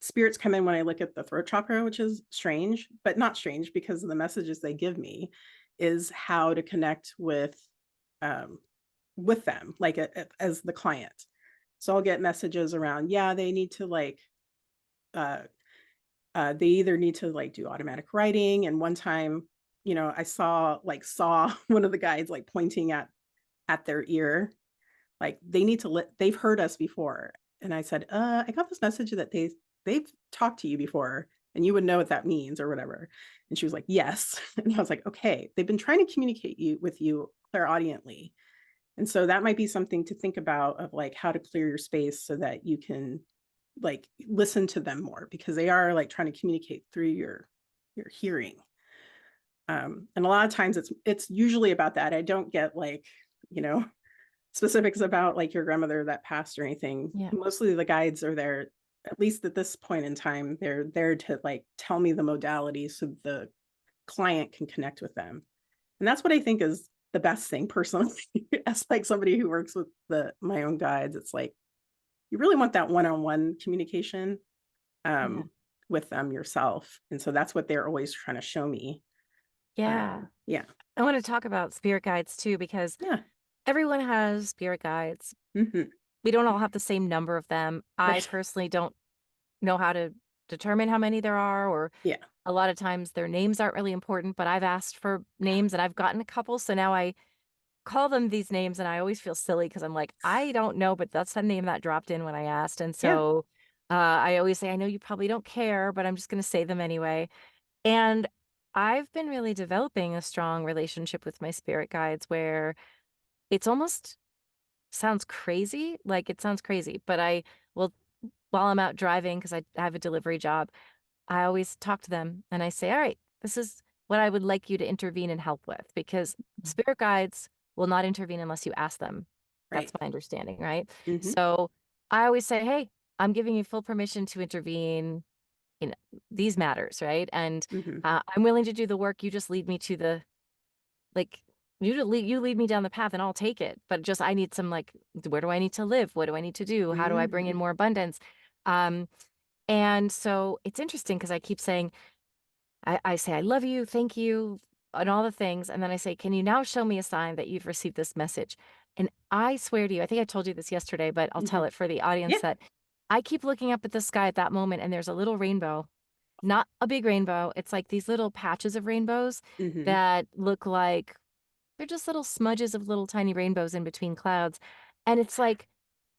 S2: spirits come in when I look at the throat chakra, which is strange, but not strange because of the messages they give me is how to connect um with them, like as the client. So I'll get messages around, yeah, they need to like uh they either need to like do automatic writing. And one time, I saw one of the guides like pointing at their ear, like they need to they've heard us before. And I said, I got this message that they've talked to you before and you would know what that means or whatever. And she was like, yes. And I was like, okay, they've been trying to communicate with you clairaudiently. And so that might be something to think about of like how to clear your space so that you can like listen to them more because they are like trying to communicate through your hearing. And a lot of times it's usually about that. I don't get like, you know, specifics about like your grandmother that passed or anything.
S1: Yeah.
S2: Mostly the guides are there, at least at this point in time, they're there to like tell me the modalities so the client can connect with them. And that's what I think is the best thing personally. As like somebody who works with my own guides, it's like you really want that one-on-one communication
S1: Yeah.
S2: um with them yourself. And so that's what they're always trying to show me.
S1: Yeah.
S2: Yeah.
S1: I want to talk about spirit guides too, because
S2: Yeah.
S1: everyone has spirit guides.
S2: Hmm.
S1: We don't all have the same number of them. I
S2: Right.
S1: personally don't know how to determine how many there are, or
S2: Yeah.
S1: a lot of times their names aren't really important, but I've asked for names and I've gotten a couple. So now I call them these names and I always feel silly because I'm like, I don't know, but that's the name that dropped in when I asked. And
S2: Yeah.
S1: so I always say, I know you probably don't care, but I'm just going to say them anyway. And I've been really developing a strong relationship with my spirit guides where it's almost sounds crazy. Like it sounds crazy, but I will, while I'm out driving, because I have a delivery job, I always talk to them and I say, all right, this is what I would like you to intervene and help with because spirit guides will not intervene unless you ask them. That's
S2: Right.
S1: my understanding, right?
S2: Hmm.
S1: So I always say, hey, I'm giving you full permission to intervene in these matters, right? And
S2: Hmm.
S1: I'm willing to do the work. You just lead me to the, like, you lead me down the path and I'll take it. But just, I need some, like, where do I need to live? What do I need to do? How do I bring in
S2: Hmm.
S1: more abundance? Um, and so it's interesting because I keep saying, I say, I love you, thank you, and all the things. And then I say, can you now show me a sign that you've received this message? And I swear to you, I think I told you this yesterday, but I'll
S2: Hmm.
S1: tell it for the audience
S2: Yeah.
S1: that I keep looking up at the sky at that moment and there's a little rainbow, not a big rainbow. It's like these little patches of rainbows
S2: Hmm.
S1: that look like they're just little smudges of little tiny rainbows in between clouds. And it's like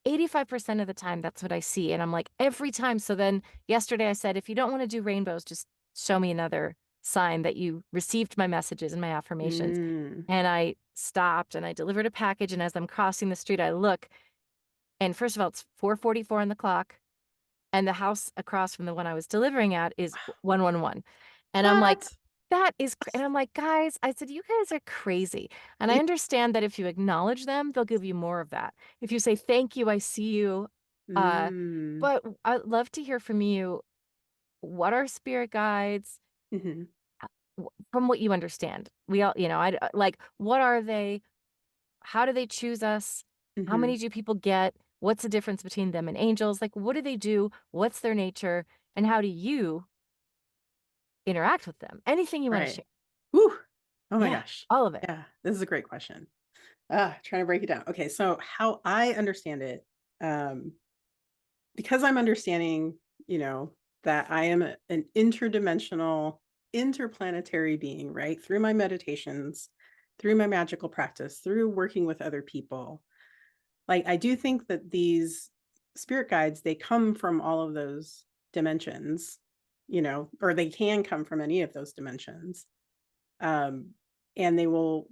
S1: 85% of the time, that's what I see. And I'm like, every time. So then yesterday I said, if you don't want to do rainbows, just show me another sign that you received my messages and my affirmations.
S2: Mm.
S1: And I stopped and I delivered a package. And as I'm crossing the street, I look. And first of all, it's 4:44 on the clock. And the house across from the one I was delivering at is 111. And I'm like,
S2: What?
S1: that is, and I'm like, guys, I said, you guys are crazy. And I
S2: Yeah.
S1: understand that if you acknowledge them, they'll give you more of that. If you say, thank you, I see you. Uh,
S2: Mm.
S1: but I'd love to hear from you. What are spirit guides
S2: Mhm.
S1: from what you understand? We all, like, what are they? How do they choose us? How
S2: Mhm.
S1: many do people get? What's the difference between them and angels? Like, what do they do? What's their nature? And how do you interact with them? Anything you want to
S2: Right.
S1: share.
S2: Whew. Oh my
S1: Yeah,
S2: gosh.
S1: all of it.
S2: Yeah, this is a great question. Trying to break it down. Okay, so how I understand it, um, because I'm understanding, you know, that I am an interdimensional, interplanetary being, right? Through my meditations, through my magical practice, through working with other people. Like, I do think that these spirit guides, they come from all of those dimensions, or they can come from any of those dimensions. Um, and they will,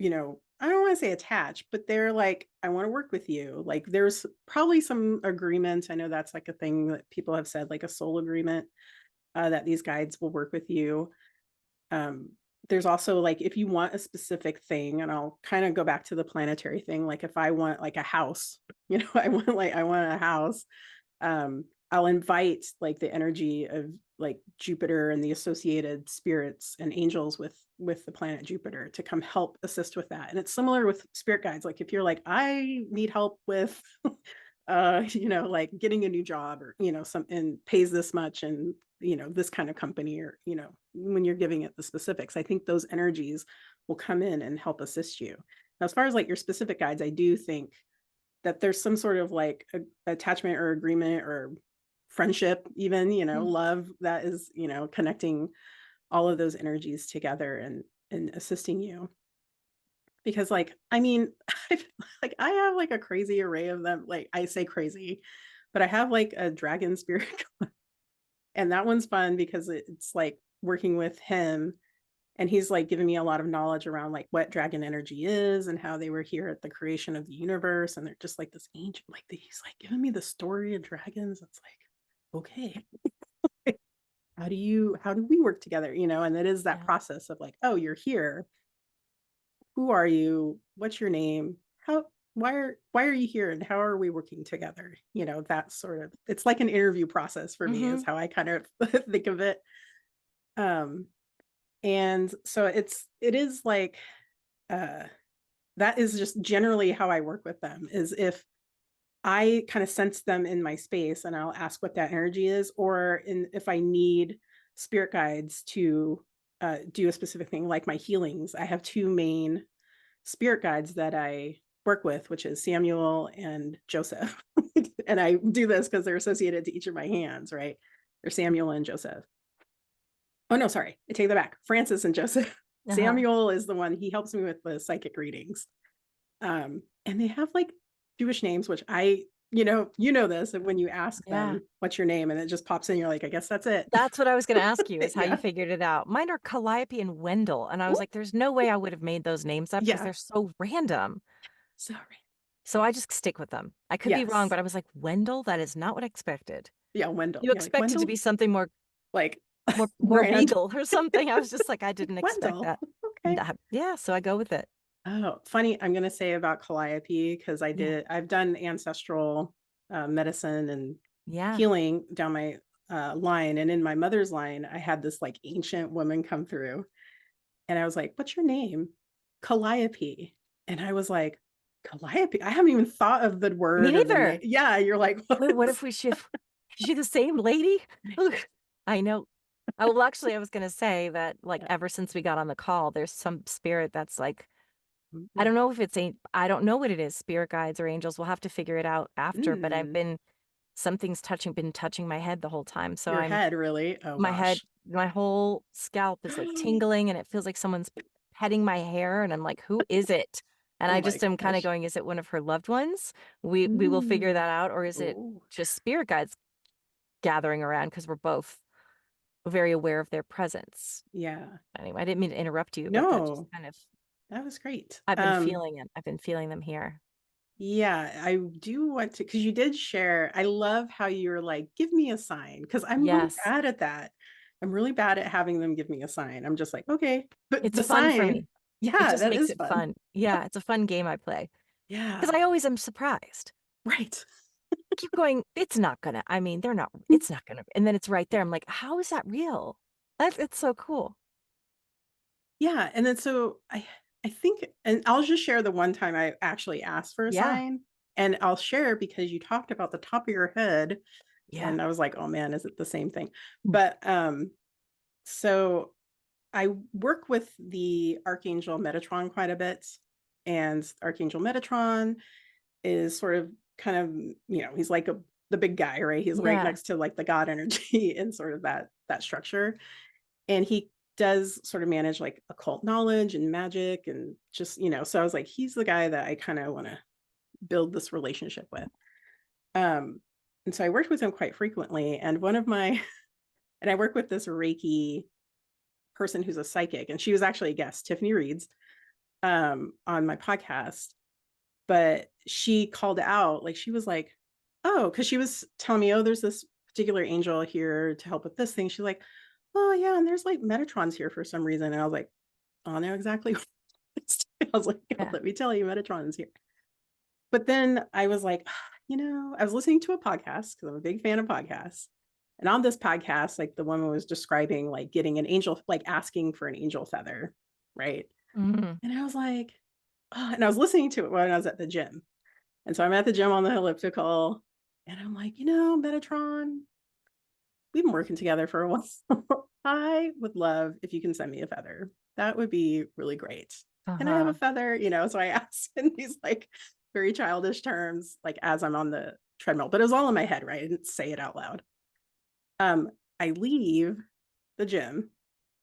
S2: I don't want to say attach, but they're like, I want to work with you. Like, there's probably some agreement. I know that's like a thing that people have said, like a soul agreement, that these guides will work with you. Um, there's also like if you want a specific thing, and I'll kind of go back to the planetary thing, like if I want like a house, I want a house, I'll invite like the energy of like Jupiter and the associated spirits and angels with the planet Jupiter to come help assist with that. And it's similar with spirit guides. Like if you're like, I need help with like getting a new job, or, some and pays this much, and this kind of company, or, when you're giving it the specifics, I think those energies will come in and help assist you. Now, as far as like your specific guides, I do think that there's some sort of like attachment or agreement or friendship, even,
S1: Mm.
S2: love that is, connecting all of those energies together and assisting you. Because like, I mean, like I have like a crazy array of them. Like I say crazy, but I have like a dragon spirit and that one's fun because it's like working with him, and he's like giving me a lot of knowledge around like what dragon energy is and how they were here at the creation of the universe, and they're just like this ancient, like he's like giving me the story of dragons. It's like, okay, how do we work together, and it is that
S1: Yeah.
S2: process of like, oh, you're here, who are you, what's your name, how why are you here, and how are we working together, that sort of, it's like an interview process for me is
S1: Mhm.
S2: how I kind of think of it. um and so it is like, uh that is just generally how I work with them, is if I kind of sense them in my space, and I'll ask what that energy is, or if I need spirit guides to do a specific thing, like my healings. I have two main spirit guides that I work with, which is Samuel and Joseph. And I do this because they're associated to each of my hands, right? They're Samuel and Joseph. Oh, no, sorry. I take that back. Francis and Joseph.
S1: Uh-huh.
S2: Samuel is the one, he helps me with the psychic readings. And they have like Jewish names, which you know this, and when you ask
S1: Yeah.
S2: them, what's your name? And it just pops in, you're like, I guess that's it.
S1: That's what I was gonna ask you is how you
S2: Yeah.
S1: figured it out. Mine are Calliope and Wendell, and I was like, there's no way I would have made those names up because
S2: Yeah.
S1: they're so random.
S2: Sorry.
S1: So I just stick with them. I could be wrong,
S2: Yes.
S1: but I was like, Wendell, that is not what I expected.
S2: Yeah. Wendell.
S1: You
S2: Yeah. Like
S1: expected to
S2: Wendell,
S1: be something more
S2: like
S1: more
S2: grand.
S1: regal or something. I was just like, I didn't expect
S2: Wendell.
S1: that.
S2: Okay.
S1: Yeah, so I go with it.
S2: Oh, funny. I'm going to say about Calliope, because
S1: Yeah.
S2: I've done ancestral medicine and
S1: Yeah.
S2: healing down my line. And in my mother's line, I had this like ancient woman come through. And I was like, "What's your name?" "Calliope." And I was like, "Calliope? I haven't even thought of the
S1: Me
S2: word or the name."
S1: neither.
S2: Yeah, you're like, "What?"
S1: Wait, what if we should is she the same lady? Ugh, I know. Oh, well, actually, I was gonna say that, like,
S2: Yeah.
S1: ever since we got on the call, there's some spirit that's like, I
S2: Mhm.
S1: don't know if it's a I don't know what it is, spirit guides or angels. We'll have to figure it out after, but
S2: Mm.
S1: something's been touching my head the whole time. So
S2: Your head, really? Oh
S1: my head,
S2: gosh.
S1: my whole scalp is like tingling and it feels like someone's petting my hair. And I'm like, who is it? And
S2: Oh
S1: I
S2: my
S1: just am kind of
S2: gosh.
S1: going, is it one of her loved ones? We will figure
S2: Mm.
S1: that out. Or is it
S2: Oh.
S1: just spirit guides gathering around because we're both very aware of their presence?
S2: Yeah.
S1: Anyway, I didn't mean to interrupt you, but that just
S2: No,
S1: kind of,
S2: that was great.
S1: I've been feeling it. I've been feeling them here.
S2: Yeah, I do want to, because you did share. I love how you're like, "Give me a sign," because I'm really
S1: Yes.
S2: bad at that. I'm really bad at having them give me a sign. I'm just like, "Okay." But
S1: It's
S2: the
S1: fun for
S2: sign,
S1: me. It
S2: yeah,
S1: just
S2: that
S1: makes
S2: is
S1: it
S2: fun.
S1: fun. Yeah, it's a fun game I play because
S2: Yeah,
S1: I always am surprised.
S2: right.
S1: Keep going, "It's not gonna," I mean, they're not it's not gonna, and then it's right there. I'm like, "How is that real?" That's it's so cool.
S2: Yeah, and then so I think, and I'll just share the one time I actually asked for a
S1: Yeah,
S2: sign, and I'll share because you talked about the top of your head,
S1: yeah,
S2: and I was like, "Oh man, is it the same thing?"
S1: mm,
S2: But, so I work with the Archangel Metatron quite a bit, and Archangel Metatron is sort of kind of, he's like the big guy, right? He's right
S1: yeah,
S2: next to like the God energy and sort of that structure. And he does sort of manage like occult knowledge and magic and just, so I was like, he's the guy that I kind of want to build this relationship with. Um, and so I worked with him quite frequently. And one of my, and I work with this Reiki person who's a psychic, and she was actually a guest, Tiffany Reeds, on my podcast. But she called out, like, she was like, oh, because she was telling me, oh, there's this particular angel here to help with this thing. She's like, oh, yeah, and there's like Metatrons here for some reason. And I was like, oh, I know exactly what it is. I was like, oh,
S1: Yeah.
S2: let me tell you, Metatron's here. But then I was like, I was listening to a podcast because I'm a big fan of podcasts. And on this podcast, like the woman was describing like getting an angel, like asking for an angel feather, right?
S1: Mhm.
S2: And I was like, oh, and I was listening to it when I was at the gym. And so I'm at the gym on the elliptical, and I'm like, Metatron, we've been working together for a while. I would love if you can send me a feather. That would be really great. Can I have a
S1: Uh-huh.
S2: feather? So I asked in these like very childish terms, like as I'm on the treadmill, but it was all in my head, right? I didn't say it out loud. I leave the gym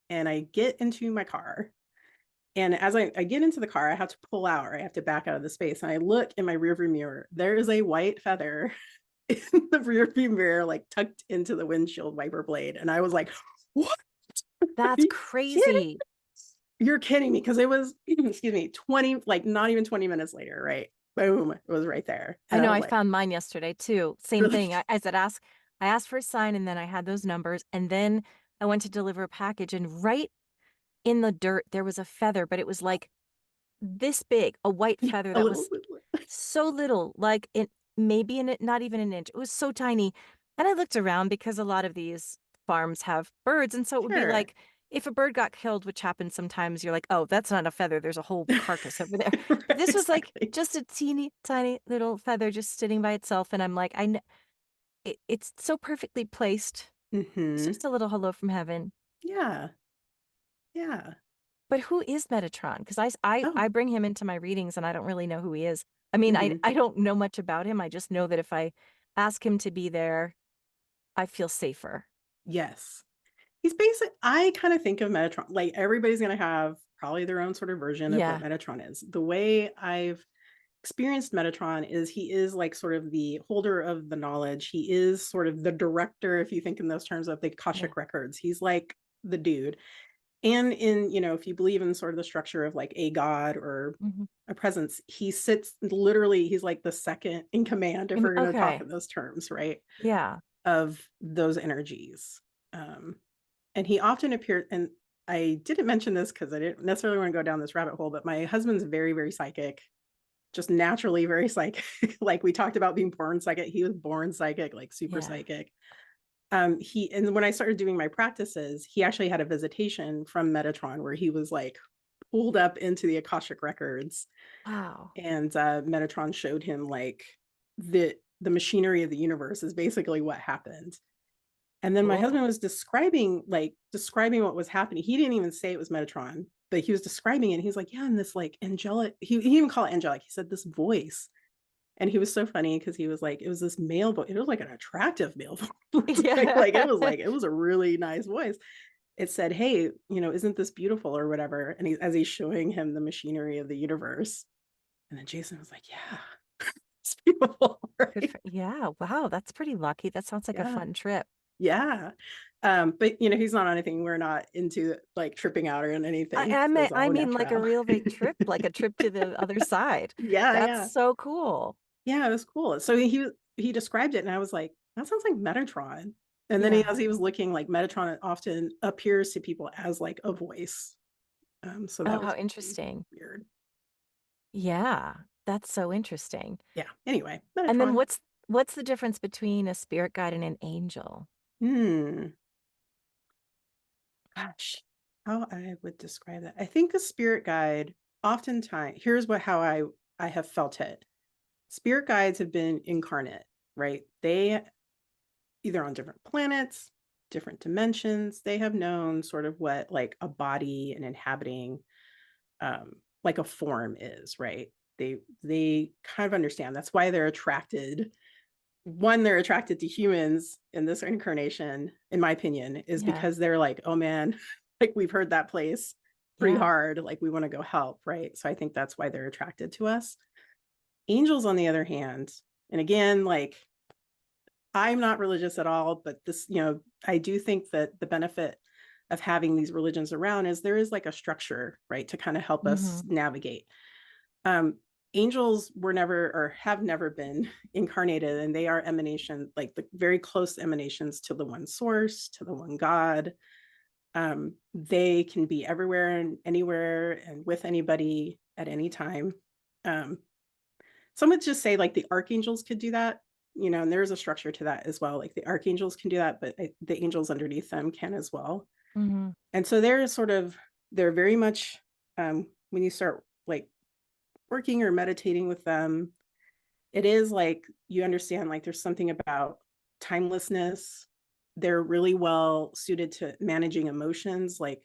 S2: and I get into my car. And as I get into the car, I have to pull out, or I have to back out of the space. And I look in my rearview mirror. There is a white feather in the rearview mirror, like tucked into the windshield wiper blade. And I was like, what? Are
S1: That's
S2: you kidding?
S1: crazy.
S2: You're kidding me. Cause it was, excuse me, 20, like not even 20 minutes later, right? Boom, it was right there.
S1: I
S2: And I
S1: know
S2: was
S1: I
S2: like,
S1: found mine yesterday too. Same
S2: really?
S1: thing. I said I asked for a sign and then I had those numbers and then I went to deliver a package and right in the dirt there was a feather, but it was like this big, a white
S2: Yeah,
S1: feather
S2: a
S1: that
S2: little,
S1: was so little, like it maybe in it not even an inch. It was so tiny. And I looked around because a lot of these farms have birds. And so it would be
S2: sure.
S1: like if a bird got killed, which happens sometimes, you're like, oh, that's not a feather. There's a whole carcass over there. But
S2: Right,
S1: this was like
S2: exactly.
S1: just a teeny tiny little feather just sitting by itself. And I'm like, it's so perfectly placed. It's
S2: Hmm.
S1: just a little hello from heaven.
S2: Yeah. Yeah.
S1: But who is Metatron? Because I
S2: Oh.
S1: bring him into my readings and I don't really know who he is. I mean,
S2: Hmm.
S1: I don't know much about him. I just know that if I ask him to be there, I feel safer.
S2: Yes. He's basic. I kind of think of Metatron, like everybody's going to have probably their own sort of version of what
S1: Yeah,
S2: Metatron is. The way I've experienced Metatron is he is like sort of the holder of the knowledge. He is sort of the director, if you think in those terms of the
S1: yeah.
S2: Akashic records. He's like the dude. And in, if you believe in sort of the structure of like a god or
S1: Mhm.
S2: a presence, he sits literally, he's like the second in command, if we're going to talk
S1: Okay.
S2: in those terms, right?
S1: Yeah.
S2: Of those energies. Um, and he often appeared, and I didn't mention this because I didn't necessarily want to go down this rabbit hole, but my husband's very, very psychic, just naturally very psychic. Like we talked about being born psychic. He was born psychic, like super
S1: Yeah.
S2: psychic. And when I started doing my practices, he actually had a visitation from Metatron where he was like pulled up into the Akashic records,
S1: Wow.
S2: and Metatron showed him like the machinery of the universe is basically what happened. And then my
S1: Cool.
S2: husband was describing what was happening. He didn't even say it was Metatron, but he was describing it. And he's like, yeah, and this like angelic, he even called it angelic. He said this voice. And he was so funny because he was like, it was this male voice. It was like an attractive male voice. Right?
S1: Yeah.
S2: Like it was a really nice voice. It said, hey, isn't this beautiful or whatever? And as he's showing him the machinery of the universe. And then Jason was like, yeah, it's beautiful.
S1: Good
S2: Right.
S1: for yeah. Wow, that's pretty lucky. That sounds like a
S2: Yeah.
S1: fun trip.
S2: Yeah. But he's not on anything. We're not into like tripping out or in anything.
S1: I
S2: So
S1: mean
S2: it's
S1: I
S2: all
S1: mean like a
S2: natural.
S1: real big trip, like a trip to the other side.
S2: Yeah,
S1: That's
S2: yeah.
S1: so cool.
S2: Yeah, it was cool. So he described it and I was like, that sounds like Metatron. And then
S1: Yeah.
S2: as he was looking, like Metatron often appears to people as like a voice. So
S1: Oh,
S2: that
S1: how
S2: was really
S1: interesting.
S2: weird.
S1: Yeah, that's so interesting.
S2: Yeah. Anyway,
S1: And then
S2: Metatron.
S1: what's the difference between a spirit guide and an angel?
S2: Hmm. Gosh, how I would describe that. I think a spirit guide, oftentimes, here's how I have felt it. Spirit guides have been incarnate, right? They either on different planets, different dimensions, they have known sort of what like a body and inhabiting like a form is, right? They kind of understand. That's why they're attracted. One, they're attracted to humans in this incarnation, in my opinion, is
S1: Yeah.
S2: because they're like, oh man, like we've heard that place pretty
S1: Yeah.
S2: hard. Like we want to go help, right? So I think that's why they're attracted to us. Angels, on the other hand, and again, like, I'm not religious at all, but this, I do think that the benefit of having these religions around is there is like a structure, right, to kind of help us
S1: Mhm.
S2: navigate. Um, Angels were never or have never been incarnated, and they are emanation, like the very close emanations to the one source, to the one God. They can be everywhere and anywhere and with anybody at any time. Um, some would just say like the archangels could do that, and there's a structure to that as well. Like the archangels can do that, but the angels underneath them can as well.
S1: Mhm.
S2: And so they're very much, when you start like working or meditating with them, it is like you understand like there's something about timelessness. They're really well suited to managing emotions. Like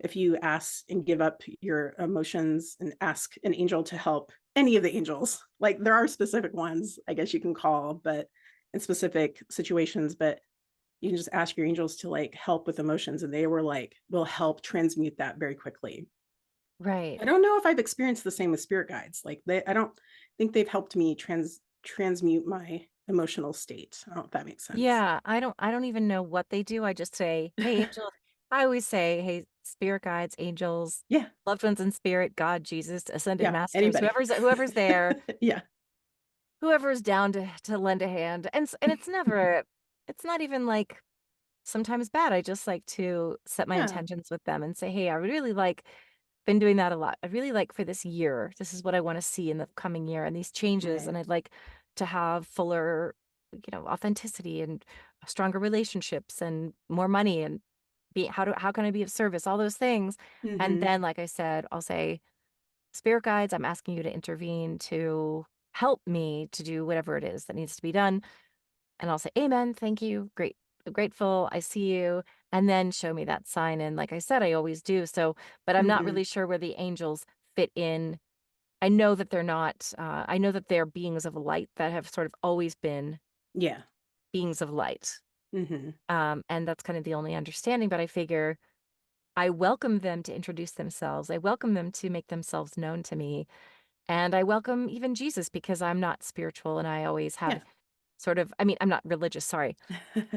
S2: if you ask and give up your emotions and ask an angel to help, any of the angels, like there are specific ones, I guess you can call, but in specific situations, but you can just ask your angels to like help with emotions and they were like, will help transmute that very quickly.
S1: Right.
S2: I don't know if I've experienced the same with spirit guides. Like I don't think they've helped me transmute my emotional state. I don't know if that makes sense.
S1: Yeah, I don't even know what they do. I just say, "Hey, angels." I always say, "Hey, spirit guides, angels,
S2: Yeah.
S1: loved ones in spirit, God, Jesus, ascended
S2: Yeah.
S1: masters,
S2: Anybody.
S1: whoever's there,
S2: Yeah.
S1: whoever's down to lend a hand." And it's never it's not even like sometimes bad. I just like to set my
S2: Yeah.
S1: intentions with them and say, "Hey, I really like been doing that a lot. I really like for this year, this is what I want to see in the coming year and these changes.
S2: Right.
S1: And I'd like to have fuller, authenticity and stronger relationships and more money and how can I be of service? All those things." And
S2: Hmm.
S1: then, like I said, I'll say, "Spirit guides, I'm asking you to intervene to help me to do whatever it is that needs to be done." And I'll say, "Amen, thank you, great, grateful, I see you," and then show me that sign, and like I said, I always do, so but I'm not
S2: Hmm.
S1: really sure where the angels fit in. I know that they're not, I know that they're beings of light that have sort of always been
S2: Yeah.
S1: beings of light,
S2: Hmm.
S1: and that's kind of the only understanding, but I figure I welcome them to introduce themselves, I welcome them to make themselves known to me, and I welcome even Jesus because I'm not spiritual, and I always
S2: Yeah.
S1: have sort of I'm not religious, sorry.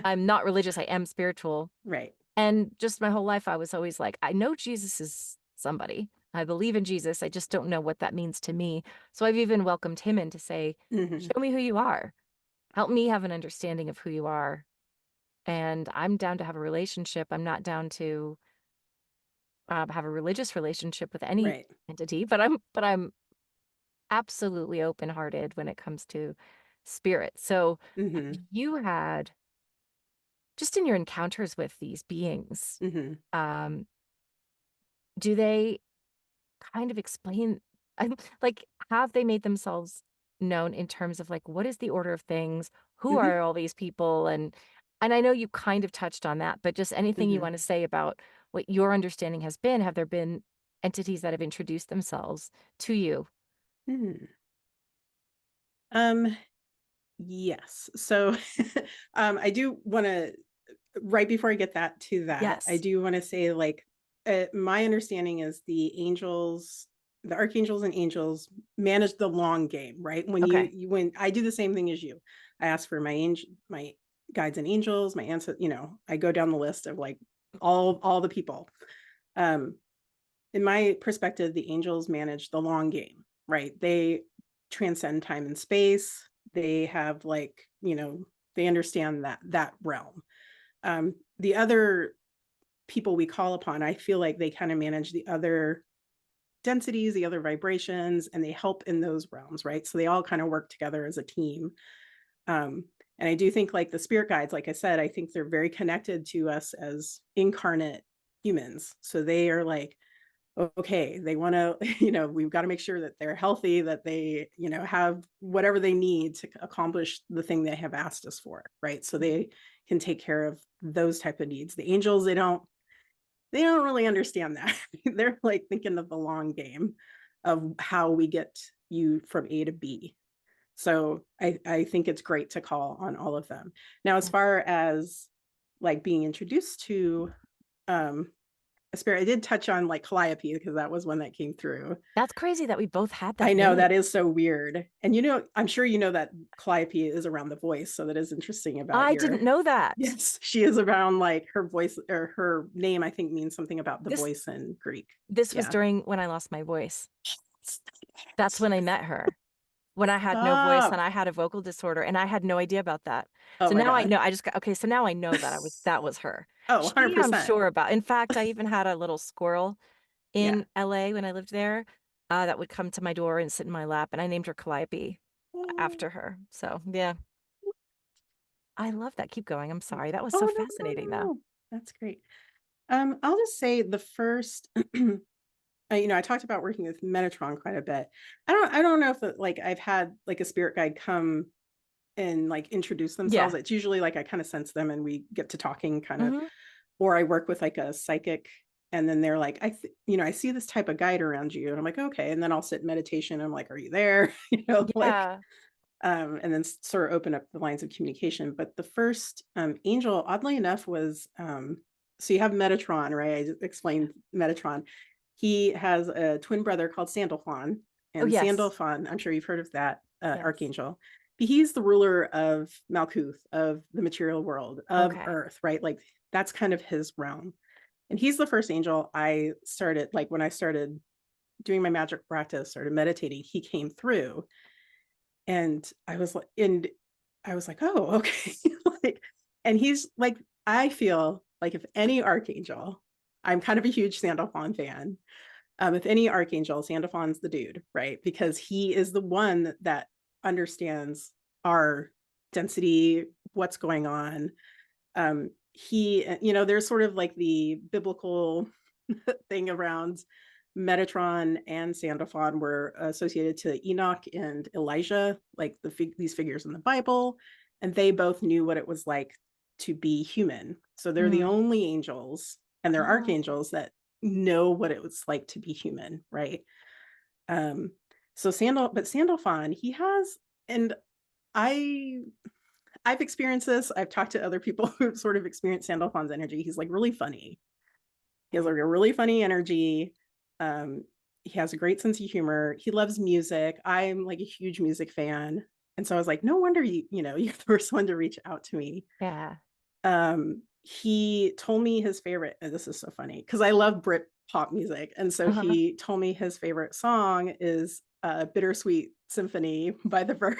S1: I'm not religious, I am spiritual.
S2: Right.
S1: And just my whole life, I was always like, I know Jesus is somebody. I believe in Jesus. I just don't know what that means to me. So I've even welcomed him in to say,
S2: Hmm.
S1: show me who you are. Help me have an understanding of who you are. And I'm down to have a relationship. I'm not down to have a religious relationship with any
S2: Right.
S1: entity, but I'm absolutely open hearted when it comes to spirit. So have
S2: Hmm.
S1: you had just in your encounters with these beings,
S2: Hmm.
S1: um, do they kind of explain I'm like, have they made themselves known in terms of, like, what is the order of things? Who
S2: Hmm.
S1: are all these people? And I know you kind of touched on that, but just anything you
S2: Hmm.
S1: wanna say about what your understanding has been, have there been entities that have introduced themselves to you?
S2: Hmm. Um, yes. So, I do want to, right before I get to that, I
S1: Yes.
S2: do want to say, like, my understanding is the archangels and angels manage the long game, right?
S1: Okay.
S2: When I do the same thing as you, I ask for my guides and angels, my ancestors, I go down the list of like all the people. Um, in my perspective, the angels manage the long game, right? They transcend time and space. They have like, they understand that realm. The other people we call upon, I feel like they kind of manage the other densities, the other vibrations, and they help in those realms, right? So they all kind of work together as a team. Um, and I do think like the spirit guides, like I said, I think they're very connected to us as incarnate humans. So they are like, okay, they want to, we've got to make sure that they're healthy, that they, have whatever they need to accomplish the thing they have asked us for, right? So they can take care of those type of needs. The angels, they don't really understand that. They're like thinking of the long game of how we get you from A to B. So I think it's great to call on all of them. Now, as
S1: Yeah.
S2: far as like being introduced to, um, a spirit. I did touch on like Calliope because that was one that came through.
S1: That's crazy that we both had
S2: I
S1: that
S2: know
S1: name.
S2: that is so weird. And I'm sure you know that Calliope is around the voice, so that is interesting about
S1: I
S2: your
S1: didn't know that.
S2: yes, she is around like her voice or her name, I think means something about the
S1: This
S2: voice in Greek.
S1: this was
S2: Yeah.
S1: during when I lost my voice.
S2: Stop
S1: That's
S2: it.
S1: when I met her. When I had no voice
S2: Stop.
S1: and I had a vocal disorder and I had no idea about that.
S2: Oh
S1: So
S2: my
S1: now I
S2: God.
S1: know I just got okay, so now I know that was her.
S2: Oh,
S1: She I'm
S2: 100%.
S1: sure about. In fact, I even had a little squirrel
S2: Yeah.
S1: in LA when I lived there, that would come to my door and sit in my lap, and I named her Calliope
S2: Oh,
S1: after her. So, yeah. I love that. Keep going. I'm sorry. That was so
S2: oh no, no,
S1: fascinating, though.
S2: no. That's great. I'll just say the first I talked about working with Metatron quite a bit. I don't know if like I've had like a spirit guide come and like introduce themselves.
S1: Yeah.
S2: It's usually like I kind of sense them and we get to talking kind of,
S1: Mhm.
S2: or I work with like a psychic and then they're like, I see this type of guide around you. And I'm like, okay. And then I'll sit in meditation. And I'm like, are you there? Like,
S1: Yeah.
S2: and then sort of open up the lines of communication. But the first angel, oddly enough, was so you have Metatron, right? I just explained Metatron. He has a twin brother called Sandalphon,
S1: Oh,
S2: and
S1: yes.
S2: Sandalphon, I'm sure you've heard of that
S1: Yes.
S2: archangel. He's the ruler of Malkuth, of the material world, of
S1: Okay.
S2: Earth, right? Like that's kind of his realm. And he's the first angel I started, like when I started doing my magic practice, started meditating, he came through and I was like, "Oh, okay." Like, and he's like, I feel like if any archangel, I'm kind of a huge Sandalphon fan. If any archangel, Sandalphon's the dude, right? Because he is the one that understands our density, what's going on. There's sort of like the biblical thing around Metatron and Sandalphon were associated to Enoch and Elijah, like these figures in the Bible, and they both knew what it was like to be human. So they're the
S1: Mm.
S2: only angels and they're
S1: Oh,
S2: archangels that know what it was like to be human, right? Um, but Sandalphon, he has, and I I've experienced this. I've talked to other people who've sort of experienced Sandalphon's energy. He's like really funny. He has like a really funny energy. Um, he has a great sense of humor. He loves music. I'm like a huge music fan. And so I was like, no wonder you're the first one to reach out to me.
S1: yeah.
S2: He told me his favorite, and this is so funny because I love Brit pop music. And so
S1: Uh-huh.
S2: he told me his favorite song is Bittersweet Symphony by the Verb.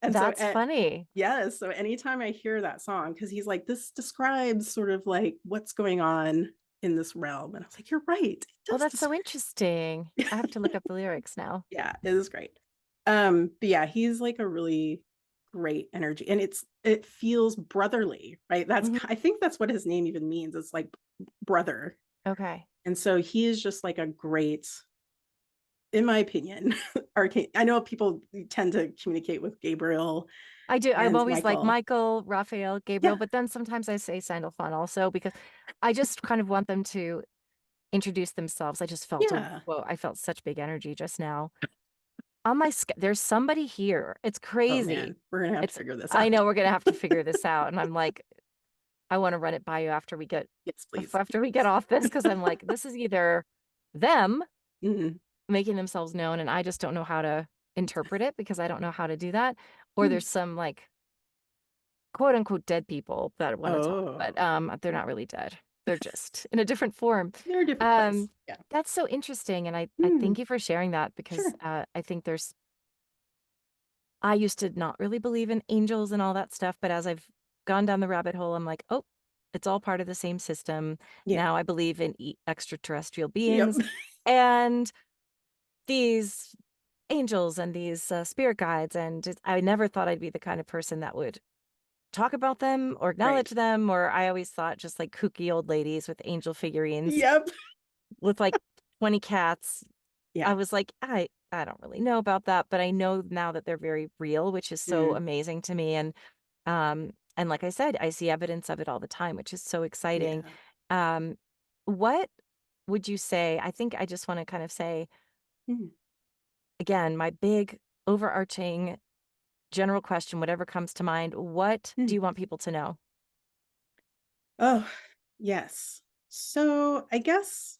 S2: And so
S1: That's funny.
S2: yes, so anytime I hear that song, because he's like, this describes sort of like what's going on in this realm. And I was like, you're right. It
S1: Well,
S2: does
S1: that's so
S2: describe.
S1: interesting. I have to look up the lyrics now.
S2: Yeah, it is great. But yeah, he's like a really great energy. And it feels brotherly, right?
S1: Mhm.
S2: I think that's what his name even means. It's like brother.
S1: Okay.
S2: And so he is just like a great, in my opinion, arcane. I know people tend to communicate with Gabriel
S1: I do. I'm
S2: and
S1: always like
S2: Michael.
S1: Michael, Raphael, Gabriel,
S2: Yeah,
S1: but then sometimes I say Sandalphon also because I just kind of want them to introduce themselves. I just felt a
S2: yeah.
S1: whoa, I felt such big energy just now. On my there's somebody here. It's
S2: Oh
S1: crazy.
S2: man, we're gonna have to
S1: It's
S2: figure this
S1: I
S2: out.
S1: know we're gonna have to figure this out. And I'm like, I want to run it by you
S2: Yes, please.
S1: after we get off this because I'm like, this is either them
S2: Mhm,
S1: making themselves known and I just don't know how to interpret it because I don't know how to do that. Or
S2: mm.
S1: there's some like quote unquote dead people that want to talk, but
S2: Oh,
S1: they're not really dead. They're just in a different form.
S2: they're a different place.
S1: Um,
S2: Yeah.
S1: that's so interesting, and I thank
S2: Mm,
S1: you for sharing that because
S2: sure.
S1: I think I used to not really believe in angels and all that stuff, but as I've gone down the rabbit hole, I'm like, oh, it's all part of the same system.
S2: Yeah.
S1: Now I believe in extraterrestrial
S2: Yep.
S1: beings and these angels and these spirit guides, and I never thought I'd be the kind of person that would talk about them or
S2: Right.
S1: acknowledge them, or I always thought just like kooky old ladies with angel figurines
S2: Yep.
S1: with like 20 cats. I
S2: Yeah.
S1: was like, I don't really know about that, but I know now that they're very real, which is so
S2: Mm,
S1: amazing to me. And like I said, I see evidence of it all the time, which is so exciting.
S2: yeah.
S1: Um, what would you say? I think I just want to kind of say
S2: Mm,
S1: again, my big overarching general question, whatever comes to mind, what do
S2: mm.
S1: you want people to know?
S2: Oh, yes. So I guess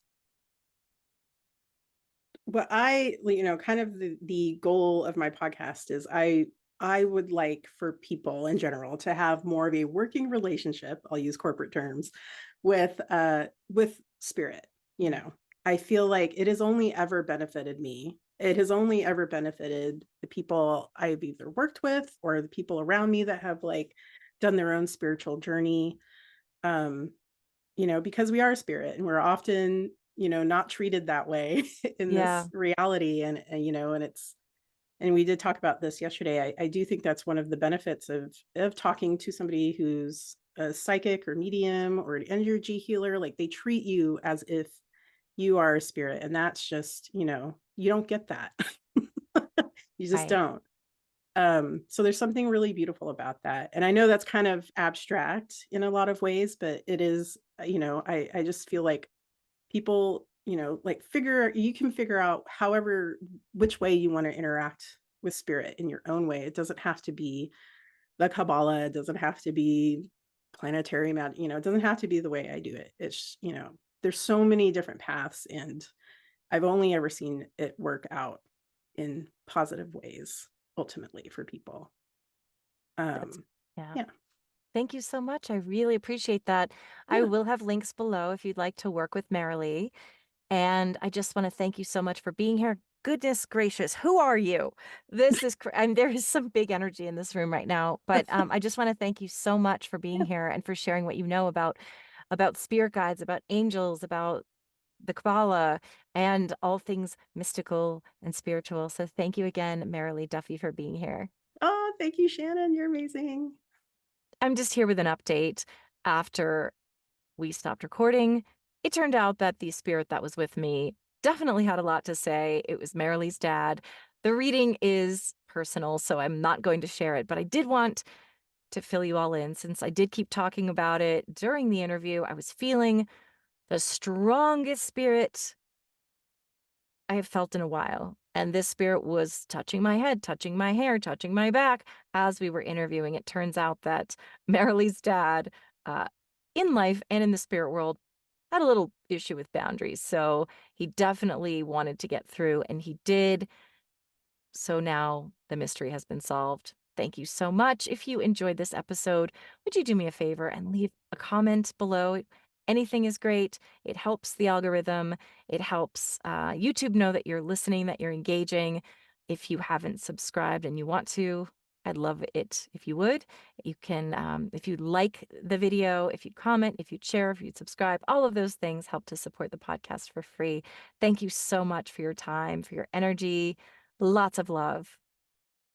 S2: what kind of the goal of my podcast is I would like for people in general to have more of a working relationship, I'll use corporate terms, with spirit, you know. I feel like it has only ever benefited me. It has only ever benefited the people I've either worked with or the people around me that have like done their own spiritual journey. Um, because we are spirit and we're often, not treated that way in this
S1: Yeah,
S2: reality. And we did talk about this yesterday. I do think that's one of the benefits of talking to somebody who's a psychic or medium or an energy healer. Like they treat you as if you are a spirit. And that's just, you don't get that. You just
S1: right.
S2: don't. So there's something really beautiful about that. And I know that's kind of abstract in a lot of ways, but it is, I just feel like people, like you can figure out however which way you want to interact with spirit in your own way. It doesn't have to be the Kabbalah, it doesn't have to be planetary it doesn't have to be the way I do it. There's so many different paths and I've only ever seen it work out in positive ways ultimately for people.
S1: That's
S2: Um,
S1: yeah.
S2: yeah.
S1: Thank you so much. I really appreciate that. I
S2: Yeah.
S1: will have links below if you'd like to work with Merrily. And I just want to thank you so much for being here. Goodness gracious, who are you? This is, and there is some big energy in this room right now. But I just want to thank you so much for being
S2: Yeah.
S1: here and for sharing what you know about spirit guides, about angels, about the Kabbalah, and all things mystical and spiritual. So thank you again, Merrily Duffy, for being here.
S2: Oh, thank you, Shannon. You're amazing.
S1: I'm just here with an update after we stopped recording. It turned out that the spirit that was with me definitely had a lot to say. It was Marilee's dad. The reading is personal, so I'm not going to share it, but I did want to fill you all in since I did keep talking about it during the interview. I was feeling the strongest spirit I have felt in a while. And this spirit was touching my head, touching my hair, touching my back as we were interviewing. It turns out that Marilee's dad, uh, in life and in the spirit world, had a little issue with boundaries. So he definitely wanted to get through, and he did. So now the mystery has been solved. Thank you so much. If you enjoyed this episode, would you do me a favor and leave a comment below? Anything is great. It helps the algorithm. It helps YouTube know that you're listening, that you're engaging. If you haven't subscribed and you want to, I'd love it if you would. You can, if you like the video, if you comment, if you share, if you subscribe, all of those things help to support the podcast for free. Thank you so much for your time, for your energy. Lots of love.